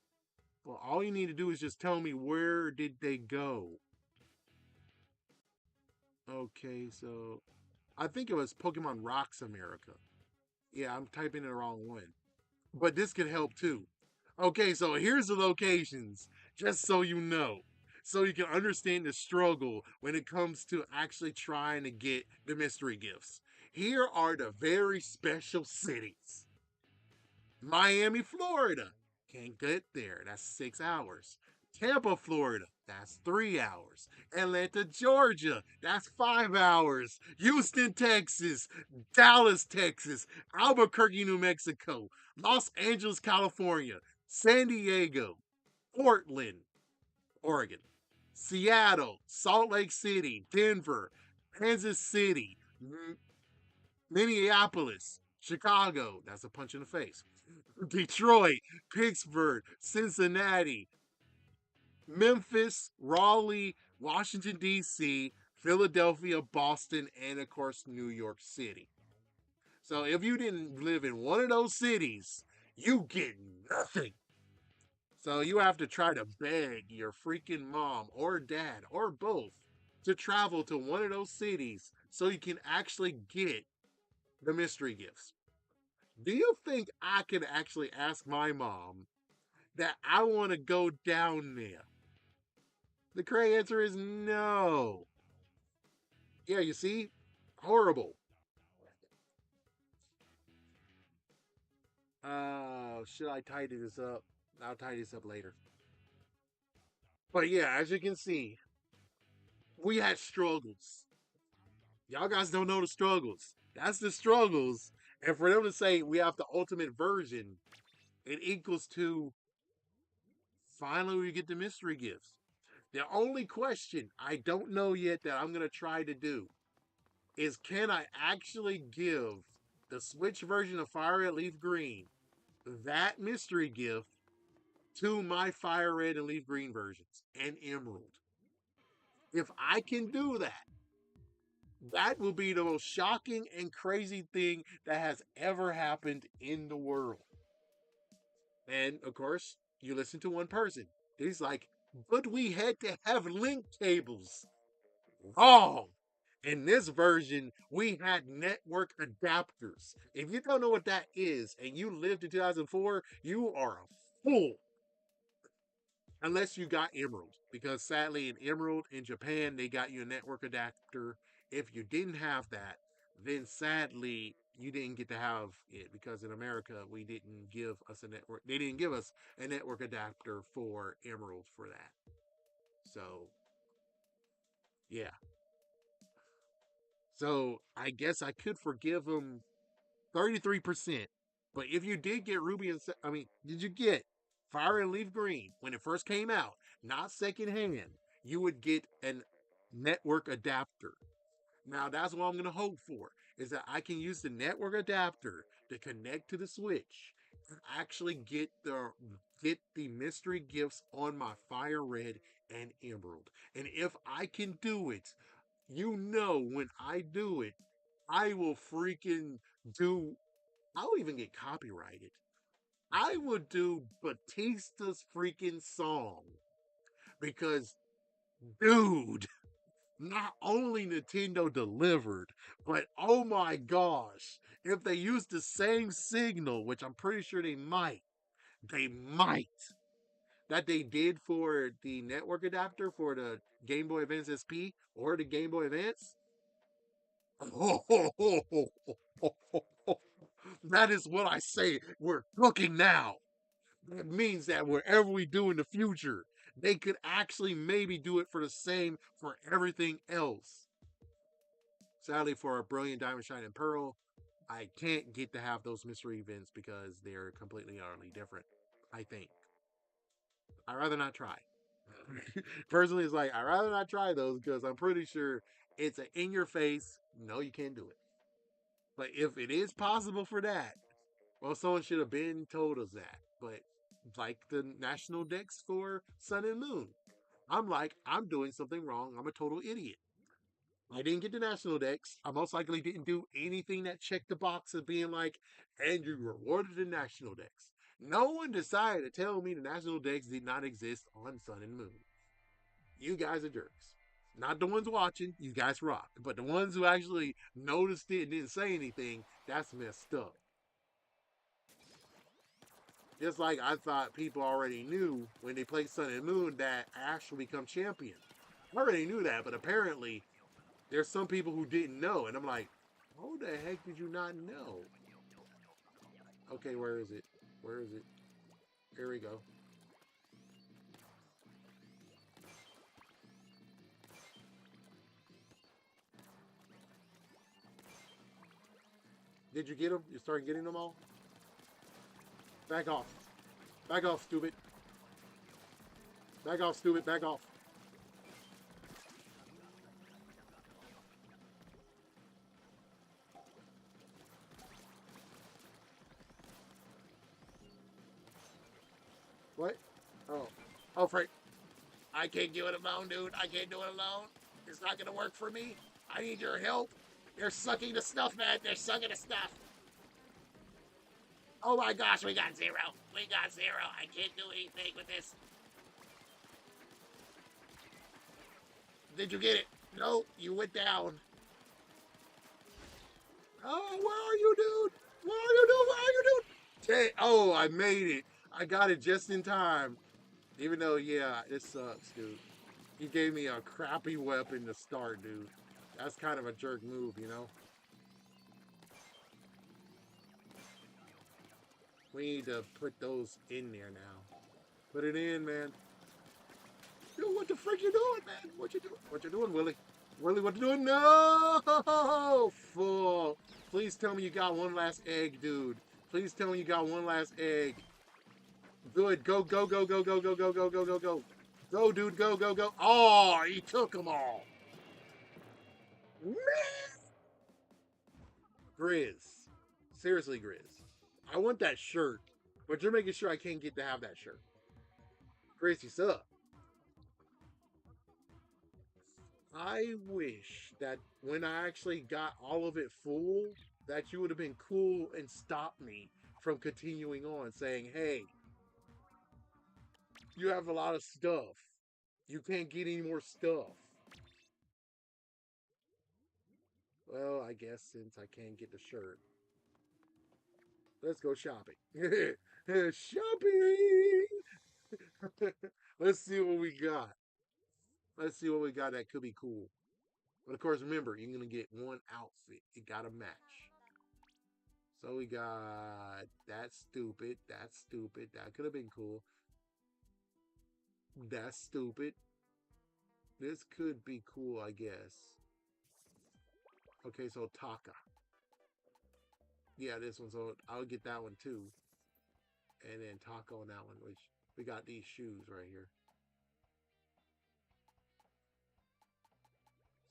Well, all you need to do is just tell me where did they go. Okay, so I think it was Pokemon Rocks America. Yeah, I'm typing the wrong one. But this could help too. Okay, so here's the locations, just so you know. So you can understand the struggle when it comes to actually trying to get the mystery gifts. Here are the very special cities. Miami, Florida. Can't get there. That's 6 hours. Tampa, Florida. That's 3 hours. Atlanta, Georgia. That's 5 hours. Houston, Texas. Dallas, Texas. Albuquerque, New Mexico. Los Angeles, California. San Diego. Portland, Oregon. Seattle. Salt Lake City. Denver. Kansas City. Minneapolis. Chicago. That's a punch in the face. Detroit, Pittsburgh, Cincinnati, Memphis, Raleigh, Washington, D.C., Philadelphia, Boston, and of course, New York City. So if you didn't live in one of those cities, you get nothing. So you have to try to beg your freaking mom or dad or both to travel to one of those cities so you can actually get the mystery gifts. Do you think I could actually ask my mom that I want to go down there? The correct answer is no. Yeah, you see? Horrible. Should I tidy this up? I'll tidy this up later. But yeah, as you can see, we had struggles. Y'all guys don't know the struggles. That's the struggles. And for them to say we have the ultimate version, it equals to finally we get the mystery gifts. The only question I don't know yet that I'm going to try to do is can I actually give the Switch version of Fire Red Leaf Green that mystery gift to my Fire Red and Leaf Green versions and Emerald? If I can do that, that will be the most shocking and crazy thing that has ever happened in the world. And of course, you listen to one person. He's like, but we had to have link cables. Wrong. In this version, we had network adapters. If you don't know what that is and you lived in 2004, you are a fool. Unless you got Emerald, because sadly in Emerald in Japan they got you a network adapter. If you didn't have that, then sadly you didn't get to have it because in America we didn't give us a network. They didn't give us a network adapter for Emerald for that. So yeah, so I guess I could forgive them 33%. But if you did get Ruby and I mean, did you get Fire and Leaf Green when it first came out, not secondhand, you would get an network adapter. Now that's what I'm gonna hope for is that I can use the network adapter to connect to the Switch and actually get the mystery gifts on my Fire Red and Emerald. And if I can do it, when I do it, I will freaking do I'll even get copyrighted. I would do Batista's freaking song because, dude, not only Nintendo delivered, but oh my gosh, if they used the same signal, which I'm pretty sure they might, that they did for the network adapter for the Game Boy Advance SP or the Game Boy Advance. That is what I say. We're cooking now. That means that wherever we do in the future, they could actually maybe do it for the same for everything else. Sadly, for a Brilliant Diamond, Shine, and Pearl, I can't get to have those mystery events because they're completely utterly different. I think. I'd rather not try. Personally, it's like, I'd rather not try those because I'm pretty sure it's an in your face, no, you can't do it. But if it is possible for that, well, someone should have been told us that. But like the national decks for Sun and Moon, I'm like, I'm doing something wrong. I'm a total idiot. I didn't get the national decks. I most likely didn't do anything that checked the box of being like, and you rewarded the national decks. No one decided to tell me the national decks did not exist on Sun and Moon. You guys are jerks. Not the ones watching, you guys rock. But the ones who actually noticed it and didn't say anything, that's messed up. Just like I thought people already knew when they played Sun and Moon that Ash will become champion. I already knew that, but apparently there's some people who didn't know. And I'm like, how the heck did you not know? Okay, where is it? Where is it? Here we go. Did you get them? You started getting them all? Back off. Back off, stupid. Back off, stupid. Back off. What? Oh. Oh, Frank. I can't do it alone, dude. I can't do it alone. It's not gonna work for me. I need your help. They're sucking the stuff, man. They're sucking the stuff. Oh my gosh, we got 0. We got 0. I can't do anything with this. Did you get it? No, you went down. Oh, where are you, dude? Where are you, dude? Where are you, dude? Oh, I made it. I got it just in time. Even though, yeah, it sucks, dude. He gave me a crappy weapon to start, dude. That's kind of a jerk move, you know? We need to put those in there now. Put it in, man. Dude, what the frick you doing, man? What you doing? What you doing, Willie? Willie, what you doing? No! Full. Please tell me you got one last egg, dude. Please tell me you got one last egg. Good. Go, go, go, go, go, go, go, go, go, go, go. Go, dude. Go, go, go. Oh, he took them all. Man. Grizz. Seriously, Grizz. I want that shirt, but you're making sure I can't get to have that shirt. Grizz, you suck. I wish that when I actually got all of it full, that you would have been cool and stopped me from continuing on, saying, hey, you have a lot of stuff. You can't get any more stuff. Well, I guess since I can't get the shirt, let's go shopping. Shopping! Let's see what we got. Let's see what we got that could be cool. But of course, remember, you're going to get one outfit. You got to match. So we got that's stupid. That's stupid. That could have been cool. That's stupid. This could be cool, I guess. Okay, so Taka. Yeah, this one. So I'll get that one too. And then Taka on that one, which we got these shoes right here.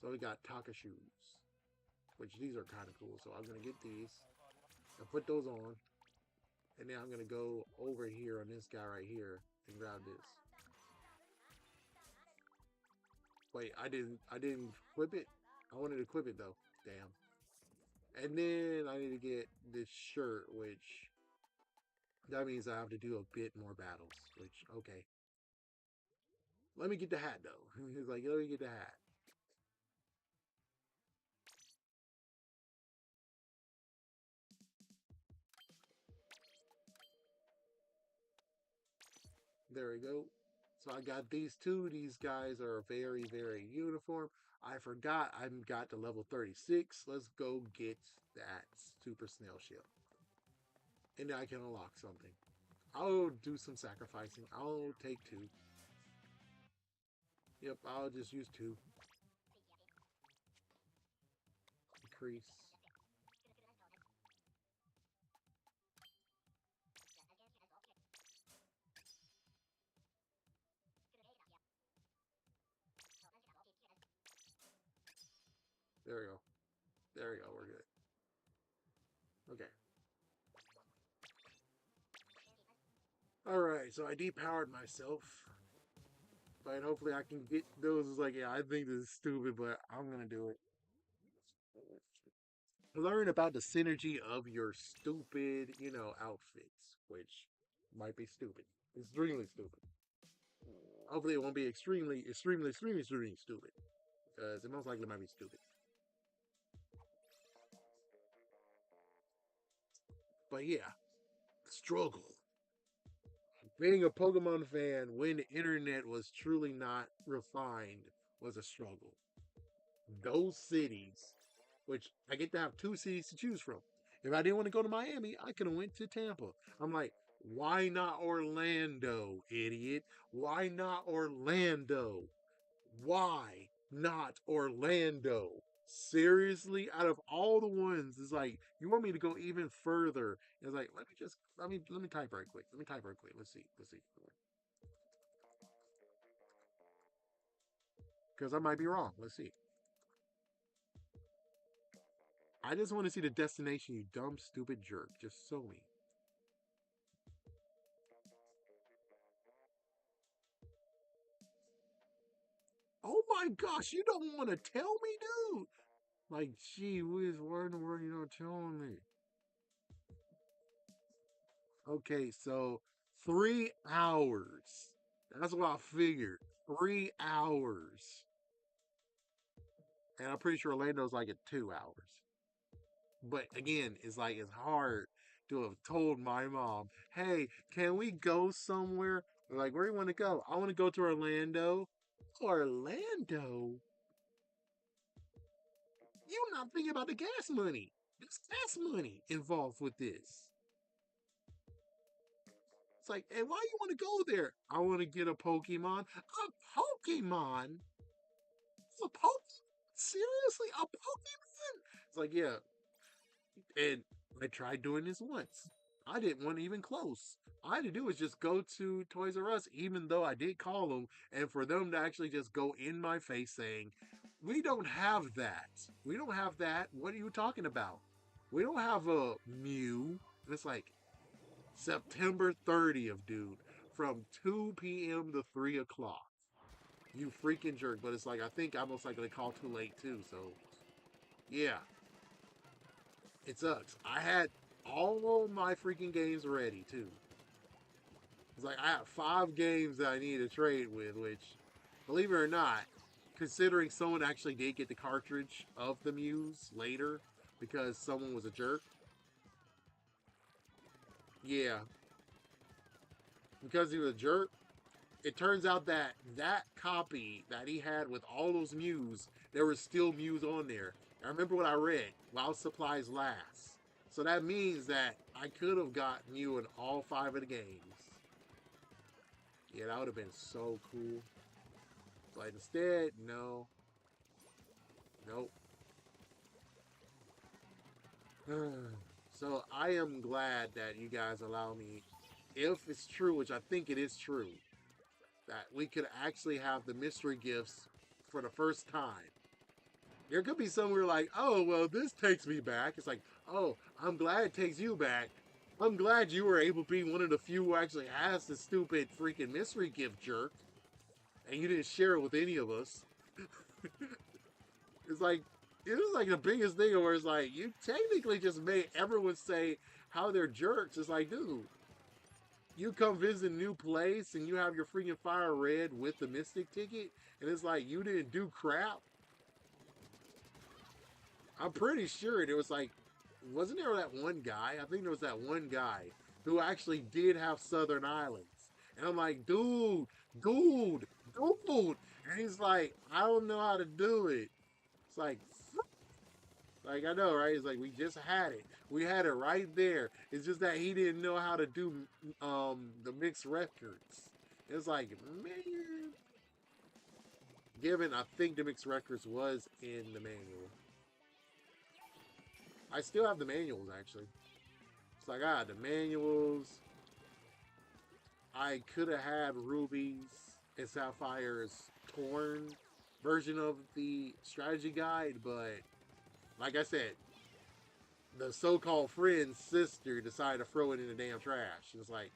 So we got Taka shoes, which these are kind of cool. So I'm going to get these and put those on. And then I'm going to go over here on this guy right here and grab this. Wait, I didn't equip it. I wanted to equip it though. Damn. And then I need to get this shirt, which that means I have to do a bit more battles. Which okay. Let me get the hat though. He's like, let me get the hat. There we go. So I got these two. These guys are very, very uniform. I forgot I got to level 36. Let's go get that super snail ship. And I can unlock something. I'll do some sacrificing. I'll take 2. Yep, I'll just use 2. Increase. There we go. There we go. We're good. Okay. Alright, so I depowered myself. But hopefully I can get those. It's like, yeah, I think this is stupid, but I'm going to do it. Learn about the synergy of your stupid, outfits, which might be stupid. Extremely stupid. Hopefully it won't be extremely, extremely, extremely, extremely stupid. Because it most likely might be stupid. But yeah, struggle. Being a Pokemon fan when the internet was truly not refined was a struggle. Those cities, which I get to have 2 cities to choose from. If I didn't want to go to Miami, I could have went to Tampa. I'm like, why not Orlando, idiot? Why not Orlando? Why not Orlando? Seriously, out of all the ones, it's like you want me to go even further. It's like let me type right quick. Let me type right quick. Let's see. Let's see. Because I might be wrong. Let's see. I just want to see the destination, you dumb, stupid jerk. Just show me. Oh my gosh, you don't want to tell me, dude? Like, gee whiz, why in the world you not telling me? Okay, so 3 hours. That's what I figured. 3 hours. And I'm pretty sure Orlando's like at 2 hours. But again, it's like it's hard to have told my mom, hey, can we go somewhere? Like, where do you want to go? I want to go to Orlando. Orlando? You're not thinking about the gas money. There's gas money involved with this. It's like, hey, why you want to go there? I want to get a Pokemon. A Pokemon? A Pokemon? Seriously, a Pokemon? It's like, yeah. And I tried doing this once. I didn't want even close. All I had to do was just go to Toys R Us, even though I did call them, and for them to actually just go in my face saying, we don't have that. We don't have that. What are you talking about? We don't have a Mew. And it's like, September 30th, dude, from 2 p.m. to 3 o'clock. You freaking jerk. But it's like, I think I most likely called too late, too. So, yeah, it sucks. I had all my freaking games ready, too. It's like, I have 5 games that I need to trade with, which, believe it or not, considering someone actually did get the cartridge of the Muse later because someone was a jerk. Yeah, because he was a jerk, it turns out that that copy that he had with all those Mews, there was still Mews on there. I remember what I read, while supplies last. So that means that I could have got Mew in all 5 of the games. Yeah, that would have been so cool. But instead, no. Nope. So I am glad that you guys allow me, if it's true, which I think it is true, that we could actually have the mystery gifts for the first time. There could be somewhere like, oh, well, this takes me back. It's like, oh, I'm glad it takes you back. I'm glad you were able to be one of the few who actually has the stupid freaking mystery gift jerk, and you didn't share it with any of us. It's like, it was like the biggest thing where it's like, you technically just made everyone say how they're jerks. It's like, dude, you come visit a new place and you have your freaking fire red with the mystic ticket, and it's like, you didn't do crap. I'm pretty sure there was like, wasn't there that one guy? I think there was that one guy who actually did have Southern Islands. And I'm like, dude, dude. And he's like, I don't know how to do it. It's like I know, right? It's like we just had it. We had it right there. It's just that he didn't know how to do the mixed records. It's like, man, given I think the mixed records was in the manual. I still have the manuals actually. It's like I had the manuals. I could have had Ruby's and Sapphire's torn version of the strategy guide, but like I said, the so-called friend's sister decided to throw it in the damn trash. It's like,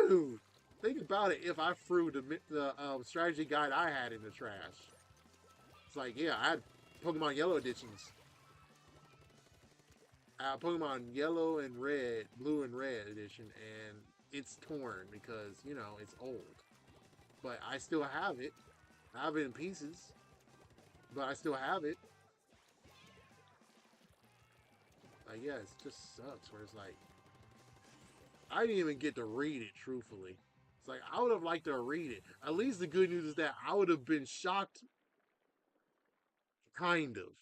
dude, think about it. If I threw the strategy guide I had in the trash, it's like, yeah, I had Pokemon Yellow editions. Pokemon Yellow and Red, Blue and Red edition, and it's torn because it's old. But I still have it. I have it in pieces, but I still have it. Like, yeah, it just sucks. Where it's like, I didn't even get to read it. Truthfully, it's like I would have liked to read it. At least the good news is that I would have been shocked. Kind of.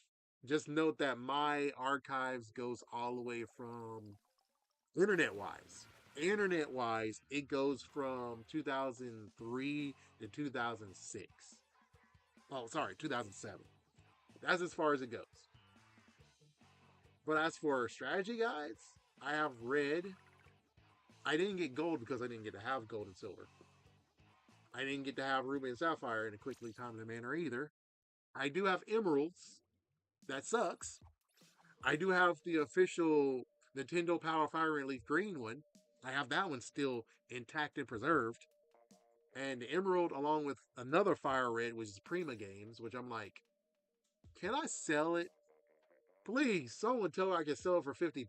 Just note that my archives goes all the way from internet wise. Internet wise, it goes from 2003 to 2006. Oh, sorry, 2007. That's as far as it goes. But as for strategy guides, I have red. I didn't get gold because I didn't get to have gold and silver. I didn't get to have ruby and sapphire in a quickly timely manner either. I do have emeralds. That sucks. I do have the official Nintendo Power Fire and Leaf Green one. I have that one still intact and preserved. And the Emerald, along with another Fire Red, which is Prima Games, which I'm like, can I sell it? Please, someone tell me I can sell it for $50.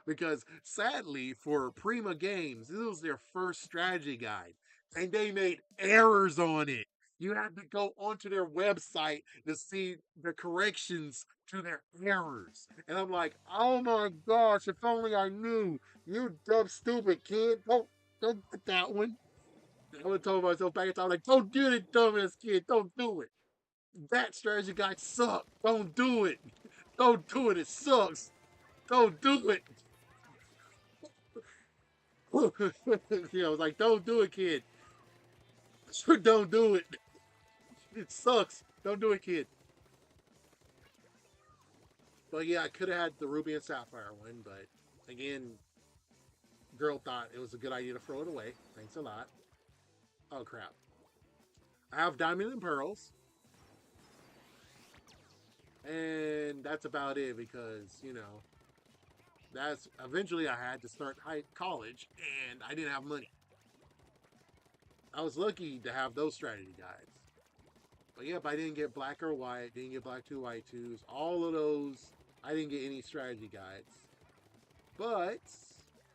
because sadly for Prima Games, this was their first strategy guide, and they made errors on it. You had to go onto their website to see the corrections to their errors. And I'm like, oh my gosh, if only I knew. You dumb stupid kid. Don't get that one. I would have told myself back in time, like, don't do it, dumbass kid. Don't do it. That strategy guide sucked. Don't do it. Don't do it. It sucks. Don't do it. I was like, don't do it, kid. Don't do it. It sucks. Don't do it, kid. But yeah, I could have had the Ruby and Sapphire one, but again, girl thought it was a good idea to throw it away. Thanks a lot. Oh crap. I have Diamond and Pearls. And that's about it because, that's eventually I had to start college and I didn't have money. I was lucky to have those strategy guides. But yep, I didn't get black or white, didn't get black 2, white 2s. All of those, I didn't get any strategy guides. But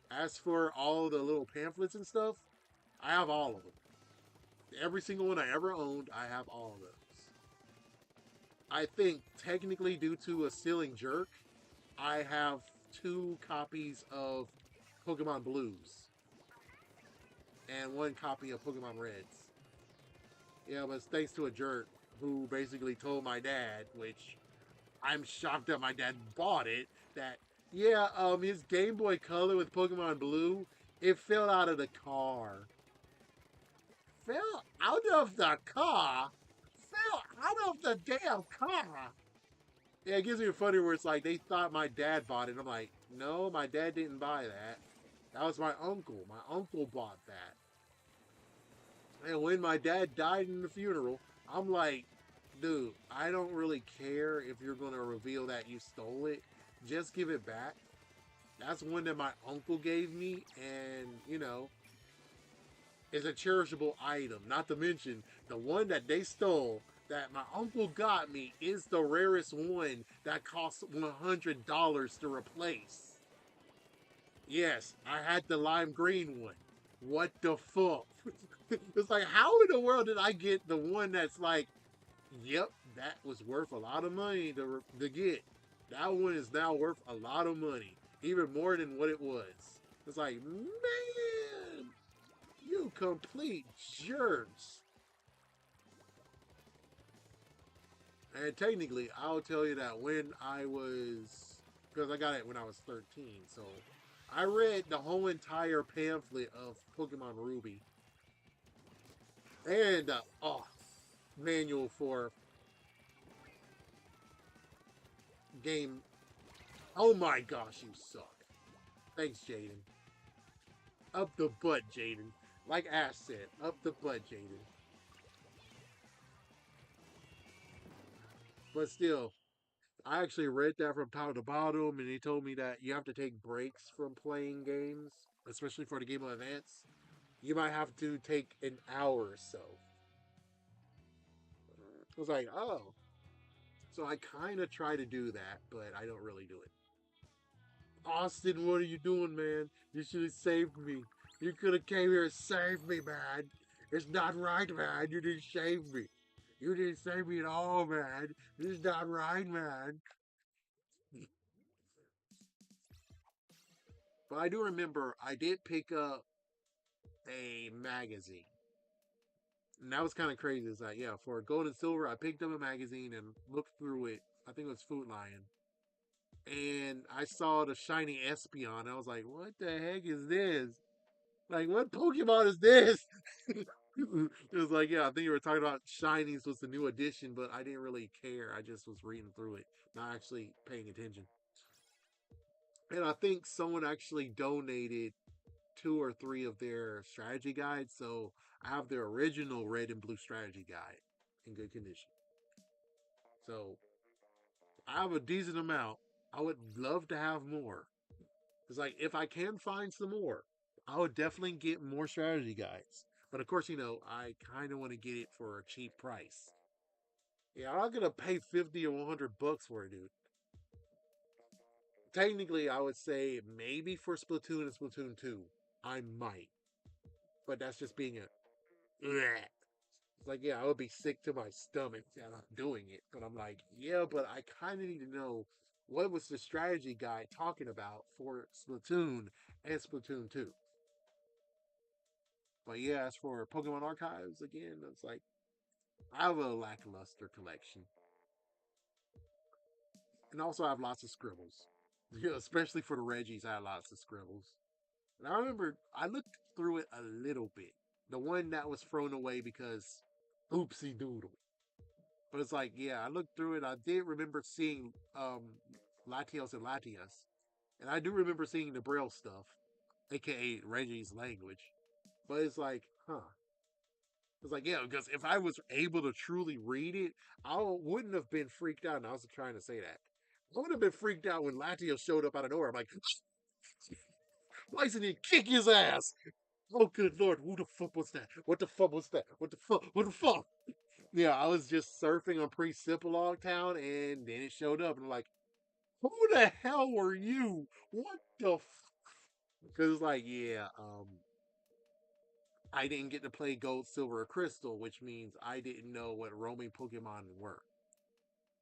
as for all the little pamphlets and stuff, I have all of them. Every single one I ever owned, I have all of those. I think technically due to a stealing jerk, I have 2 copies of Pokemon Blues and 1 copy of Pokemon Reds. Yeah, but it's thanks to a jerk who basically told my dad, which I'm shocked that my dad bought it, that yeah, his Game Boy Color with Pokemon Blue, it fell out of the car. Fell out of the car? Fell out of the damn car. Yeah, it gives me a funny where it's like they thought my dad bought it. I'm like, no, my dad didn't buy that. That was my uncle. My uncle bought that. And when my dad died in the funeral, I'm like, dude, I don't really care if you're going to reveal that you stole it. Just give it back. That's one that my uncle gave me, and, is a cherishable item. Not to mention, the one that they stole that my uncle got me is the rarest one that costs $100 to replace. Yes, I had the lime green one. What the fuck? It's like, how in the world did I get the one that's like, yep, that was worth a lot of money to get. That one is now worth a lot of money, even more than what it was. It's like, man, you complete jerks. And technically, I'll tell you that when I was, because I got it when I was 13, so I read the whole entire pamphlet of Pokemon Ruby and manual for game. Oh my gosh, you suck. Thanks, Jaden. Up the butt, Jaden. Like Ash said, up the butt, Jaden. But still, I actually read that from top to bottom, and he told me that you have to take breaks from playing games, especially for the Game Boy Advance. You might have to take an hour or so. I was like, oh. So I kind of try to do that, but I don't really do it. Austin, what are you doing, man? You should have saved me. You could have came here and saved me, man. It's not right, man. You didn't save me. You didn't save me at all, man. This is not right, man. But I do remember I did pick up a magazine. And that was kind of crazy. It's like, yeah, for gold and silver, I picked up a magazine and looked through it. I think it was Food Lion. And I saw the shiny Espeon. I was like, what the heck is this? Like, what Pokemon is this? It was like, yeah, I think you were talking about Shinies was the new edition, but I didn't really care. I just was reading through it, not actually paying attention. And I think someone actually donated 2 or 3 of their strategy guides, so I have the original red and blue strategy guide in good condition. So I have a decent amount. I would love to have more. It's like if I can find some more, I would definitely get more strategy guides. But of course, I kind of want to get it for a cheap price. Yeah, I'm not gonna pay $50 or $100 for it, dude. technically, I would say maybe for Splatoon and Splatoon 2, I might. But that's just being a. Bleh. It's like, yeah, I would be sick to my stomach that I'm doing it. But I'm like, yeah, but I kind of need to know what was the strategy guide talking about for Splatoon and Splatoon 2. But yeah, as for Pokemon Archives, again, it's like, I have a lackluster collection. And also, I have lots of scribbles. Yeah, especially for the Reggies, I had lots of scribbles. And I remember I looked through it a little bit. The one that was thrown away because oopsie doodle. But it's like, yeah, I looked through it. I did remember seeing Latios and Latias. And I do remember seeing the Braille stuff, aka Reggie's language. But it's like, huh. It's like, yeah, because if I was able to truly read it, I wouldn't have been freaked out. And I was trying to say that. I would have been freaked out when Latios showed up out of nowhere. I'm like, why isn't he kick his ass? Oh, good lord, who the fuck was that? What the fuck was that? What the fuck? What the fuck? Yeah, I was just surfing on Pre-Sipalog Town, and then it showed up, and I'm like, who the hell were you? What the Because it's like, yeah, I didn't get to play Gold, Silver, or Crystal, which means I didn't know what roaming Pokemon were.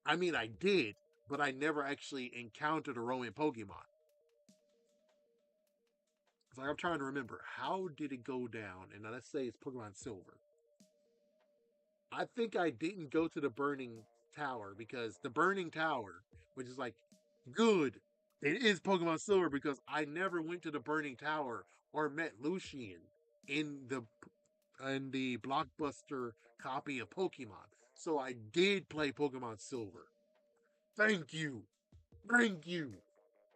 I mean, I did, but I never actually encountered a roaming Pokemon. It's like, I'm trying to remember, how did it go down? And let's say it's Pokemon Silver. I think I didn't go to the Burning Tower because the Burning Tower, which is like good, it is Pokemon Silver because I never went to the Burning Tower or met Lucian in the blockbuster copy of Pokemon. So I did play Pokemon Silver. Thank you. Thank you.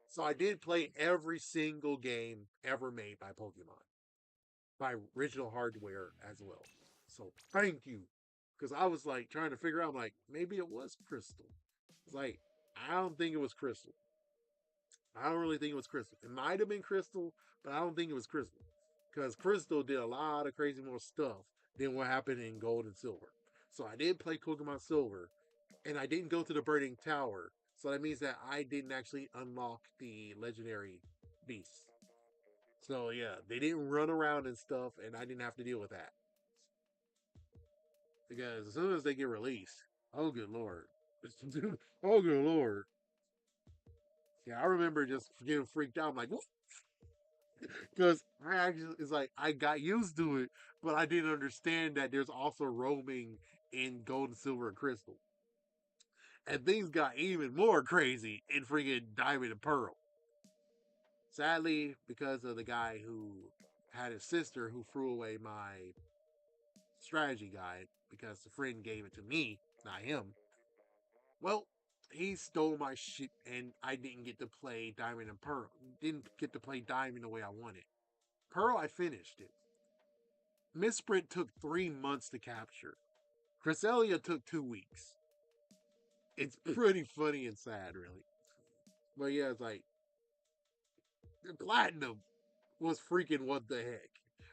So I did play every single game ever made by Pokemon, by original hardware as well. So thank you. Because I was like trying to figure out, like, maybe it was Crystal. It's like, I don't think it was Crystal. I don't really think it was Crystal. It might have been Crystal, but I don't think it was Crystal. Because Crystal did a lot of crazy more stuff than what happened in Gold and Silver. So I did play Pokemon Silver, and I didn't go to the Burning Tower. So that means that I didn't actually unlock the legendary beasts. So yeah, they didn't run around and stuff, and I didn't have to deal with that. Because as soon as they get released, oh good lord, oh good lord, yeah, I remember just getting freaked out. I'm like, because I actually it's like I got used to it, but I didn't understand that there's also roaming in Gold and Silver and Crystal, and things got even more crazy in freaking Diamond and Pearl. Sadly, because of the guy who had his sister who threw away my strategy guide because the friend gave it to me, not him. Well, he stole my shit, and I didn't get to play Diamond and Pearl. Didn't get to play Diamond the way I wanted. Pearl, I finished it. Misprint took 3 months to capture. Cresselia took 2 weeks. It's pretty funny and sad, really. But yeah, it's like Platinum was freaking what the heck.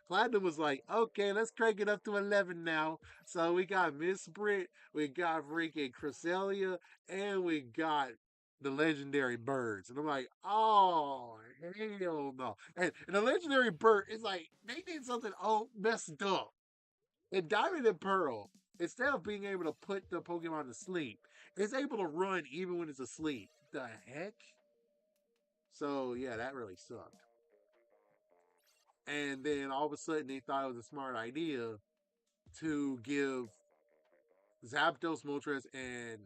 Platinum was like, okay, let's crank it up to 11 now. So we got Miss Brit, we got freaking Cresselia, and we got the legendary birds. And I'm like, oh, hell no. And the legendary bird is like, they did something messed up. In Diamond and Pearl, instead of being able to put the Pokemon to sleep, it's able to run even when it's asleep. The heck? So yeah, that really sucked. And then all of a sudden they thought it was a smart idea to give Zapdos, Moltres, and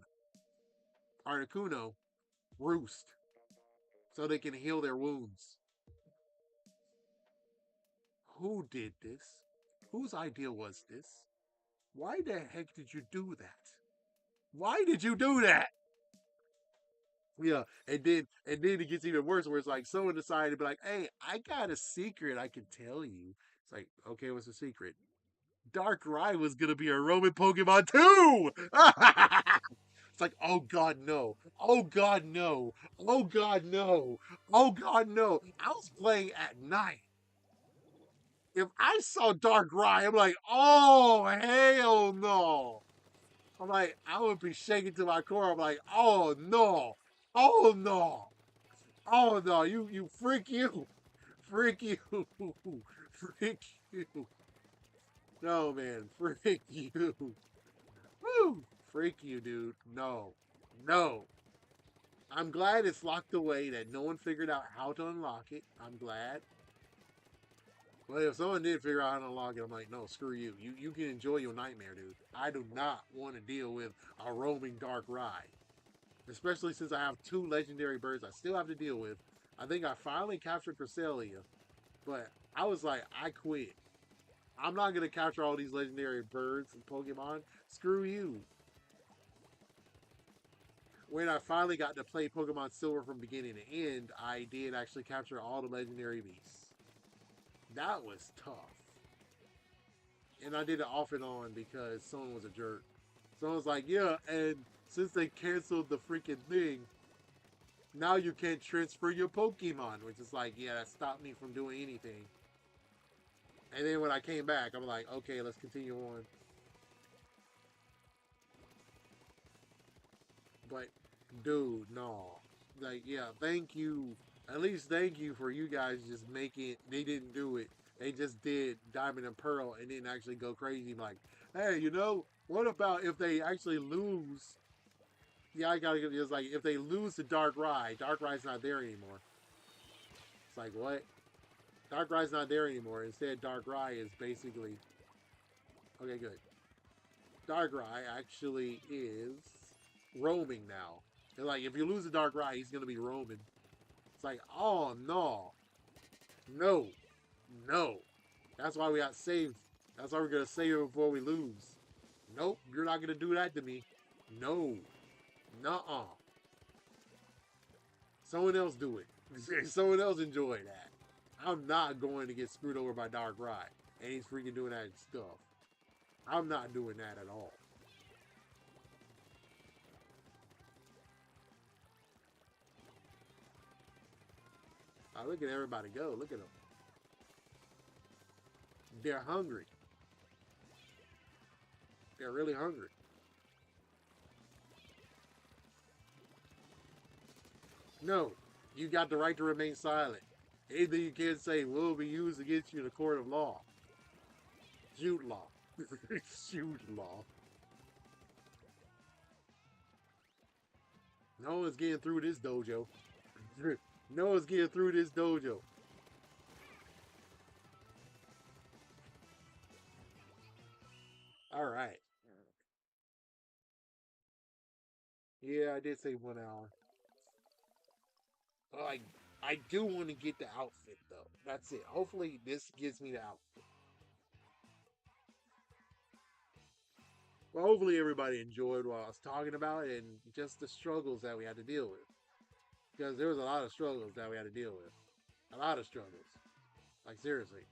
Articuno Roost so they can heal their wounds. Who did this? Whose idea was this? Why the heck did you do that? Why did you do that? Yeah, and then it gets even worse where it's like someone decided to be like, hey, I got a secret I can tell you. It's like, okay, what's the secret? Darkrai was gonna be a Roman Pokemon too. It's like, oh god, no. Oh god, no. Oh god, no. Oh god, no. I was playing at night. If I saw Darkrai, I'm like, oh hell no. I'm like, I would be shaking to my core. I'm like, oh no. Oh no. Oh no, you freak you. Freak you. Freak you. No man, freak you. Woo! Freak you, dude. No. No. I'm glad it's locked away, that no one figured out how to unlock it. I'm glad. But if someone did figure out how to unlock it, I'm like, no, screw you. You can enjoy your nightmare, dude. I do not want to deal with a roaming dark ride. Especially since I have 2 legendary birds I still have to deal with. I think I finally captured Cresselia, but I was like, I quit. I'm not going to capture all these legendary birds and Pokemon. Screw you. When I finally got to play Pokemon Silver from beginning to end, I did actually capture all the legendary beasts. That was tough. And I did it off and on because someone was a jerk. Someone was like, yeah, and since they canceled the freaking thing, now you can't transfer your Pokemon. Which is like, yeah, that stopped me from doing anything. And then when I came back, I'm like, okay, let's continue on. But, dude, no. Like, yeah, thank you. At least thank you for you guys just making, they didn't do it. They just did Diamond and Pearl and didn't actually go crazy. Like, hey, you know, what about if they actually lose? Yeah, I gotta get this. Like, if they lose to Dark Ride's not there anymore. It's like, what? Dark Ride's not there anymore. Instead, Dark Ride is basically, okay, good. Dark Ride actually is roaming now. And like, if you lose a Dark Ride, he's gonna be roaming. It's like, oh no, no, no. That's why we got saved. That's why we're gonna save it before we lose. Nope, you're not gonna do that to me. No, nuh-uh. Someone else do it. Someone else enjoy that. I'm not going to get screwed over by Dark Ride. And he's freaking doing that stuff. I'm not doing that at all. Oh, look at everybody go. Look at them. They're hungry. They're really hungry. No, you got the right to remain silent. Anything you can say will be used against you in a court of law. Shoot law. Shoot law. No one's getting through this dojo. No one's getting through this dojo. All right. Yeah, I did say 1 hour. Oh, I do want to get the outfit though. That's it. Hopefully this gives me the outfit. Well, hopefully everybody enjoyed what I was talking about and just the struggles that we had to deal with. Because there was a lot of struggles that we had to deal with. A lot of struggles. Like seriously.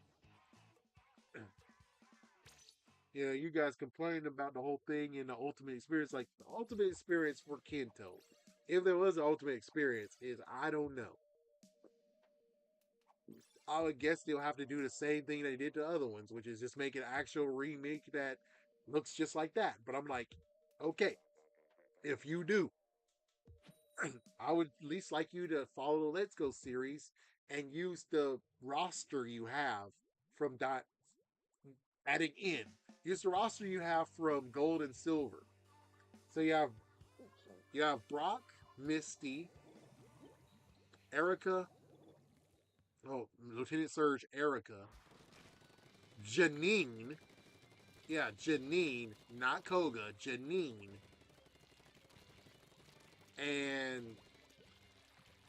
You know, you guys complained about the whole thing in the ultimate experience. Like the ultimate experience for Kento, if there was an ultimate experience, is I don't know. I would guess they'll have to do the same thing they did to other ones, which is just make an actual remake that looks just like that. But I'm like, okay, if you do, I would at least like you to follow the Let's Go series and use the roster you have from dot adding in. Use the roster you have from Gold and Silver. So you have Brock, Misty, Erica, oh Lieutenant Surge Erica, Janine, yeah, Janine, not Koga, Janine, and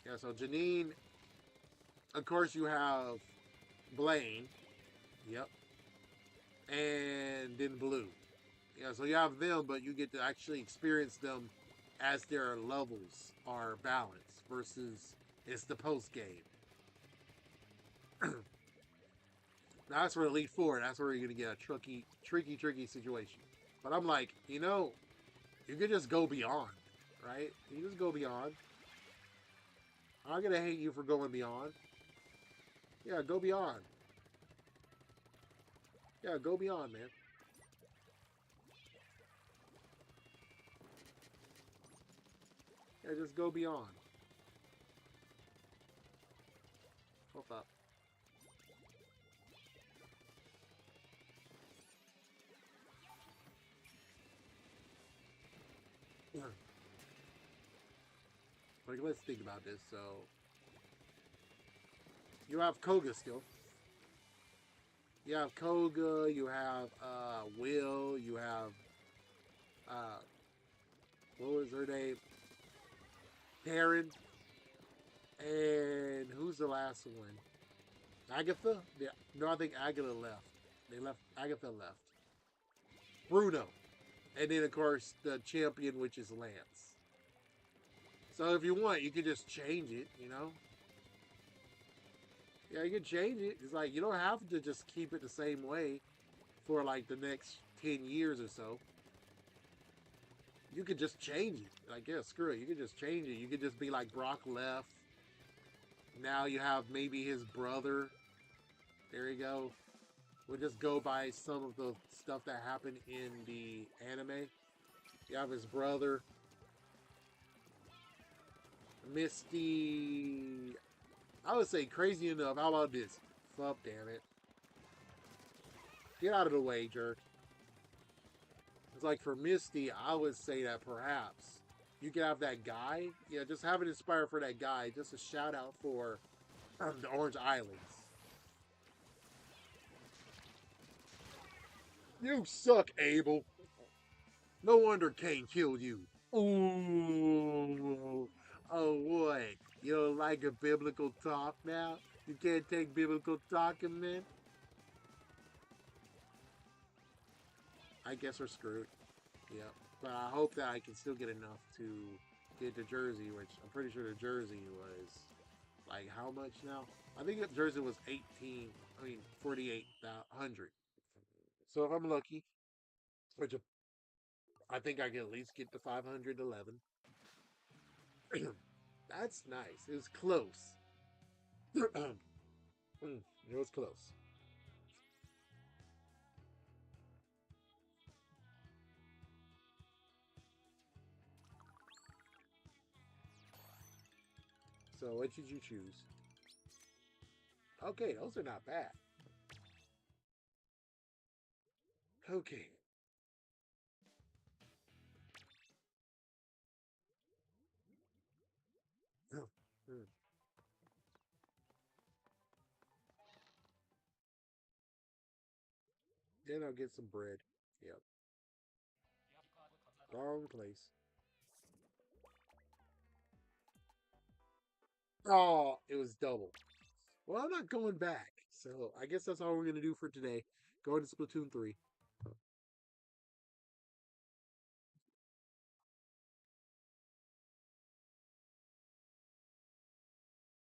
yeah, so Janine. Of course, you have Blaine. Yep, and then Blue. Yeah, so you have them, but you get to actually experience them as their levels are balanced versus it's the post game. Now that's for Elite Four. That's where you're gonna get a tricky situation. But I'm like, you could just go beyond, right? You just go beyond. I'm not gonna hate you for going beyond. Yeah, go beyond. Yeah, go beyond, man. Yeah, just go beyond. up. Like, let's think about this. So, you have Koga still. You have Koga, you have Will, you have what was her name? Karen, and who's the last one? Agatha? Yeah. No, I think Agatha left. Agatha left. Bruno. And then of course the champion, which is Lance. So if you want, you can just change it, you know? Yeah, you can change it. It's like you don't have to just keep it the same way for like the next 10 years or so. You could just change it. Like, yeah, screw it. You could just change it. You could just be like Brock left. Now you have maybe his brother. There you go. We'll just go by some of the stuff that happened in the anime. You have his brother. Misty. I would say crazy enough. How about this? Fuck, damn it. Get out of the way, jerk. It's like for Misty, I would say that perhaps you could have that guy. Yeah, just have it inspired for that guy. Just a shout out for the Orange Islands. You suck, Abel. No wonder Kane killed you. Ooh. Oh, what? You don't like a biblical talk now? You can't take biblical talking, man? I guess we're screwed. Yep. But I hope that I can still get enough to get the jersey, which I'm pretty sure the jersey was, like, how much now? I think the jersey was 48,100. So if I'm lucky, which I think I can at least get to 511. That's nice. It was close. It was close. So what did you choose? Okay, those are not bad. Okay. Then I'll get some bread. Yep. Wrong place. Oh, it was double. Well, I'm not going back. So I guess that's all we're going to do for today. Going to Splatoon 3.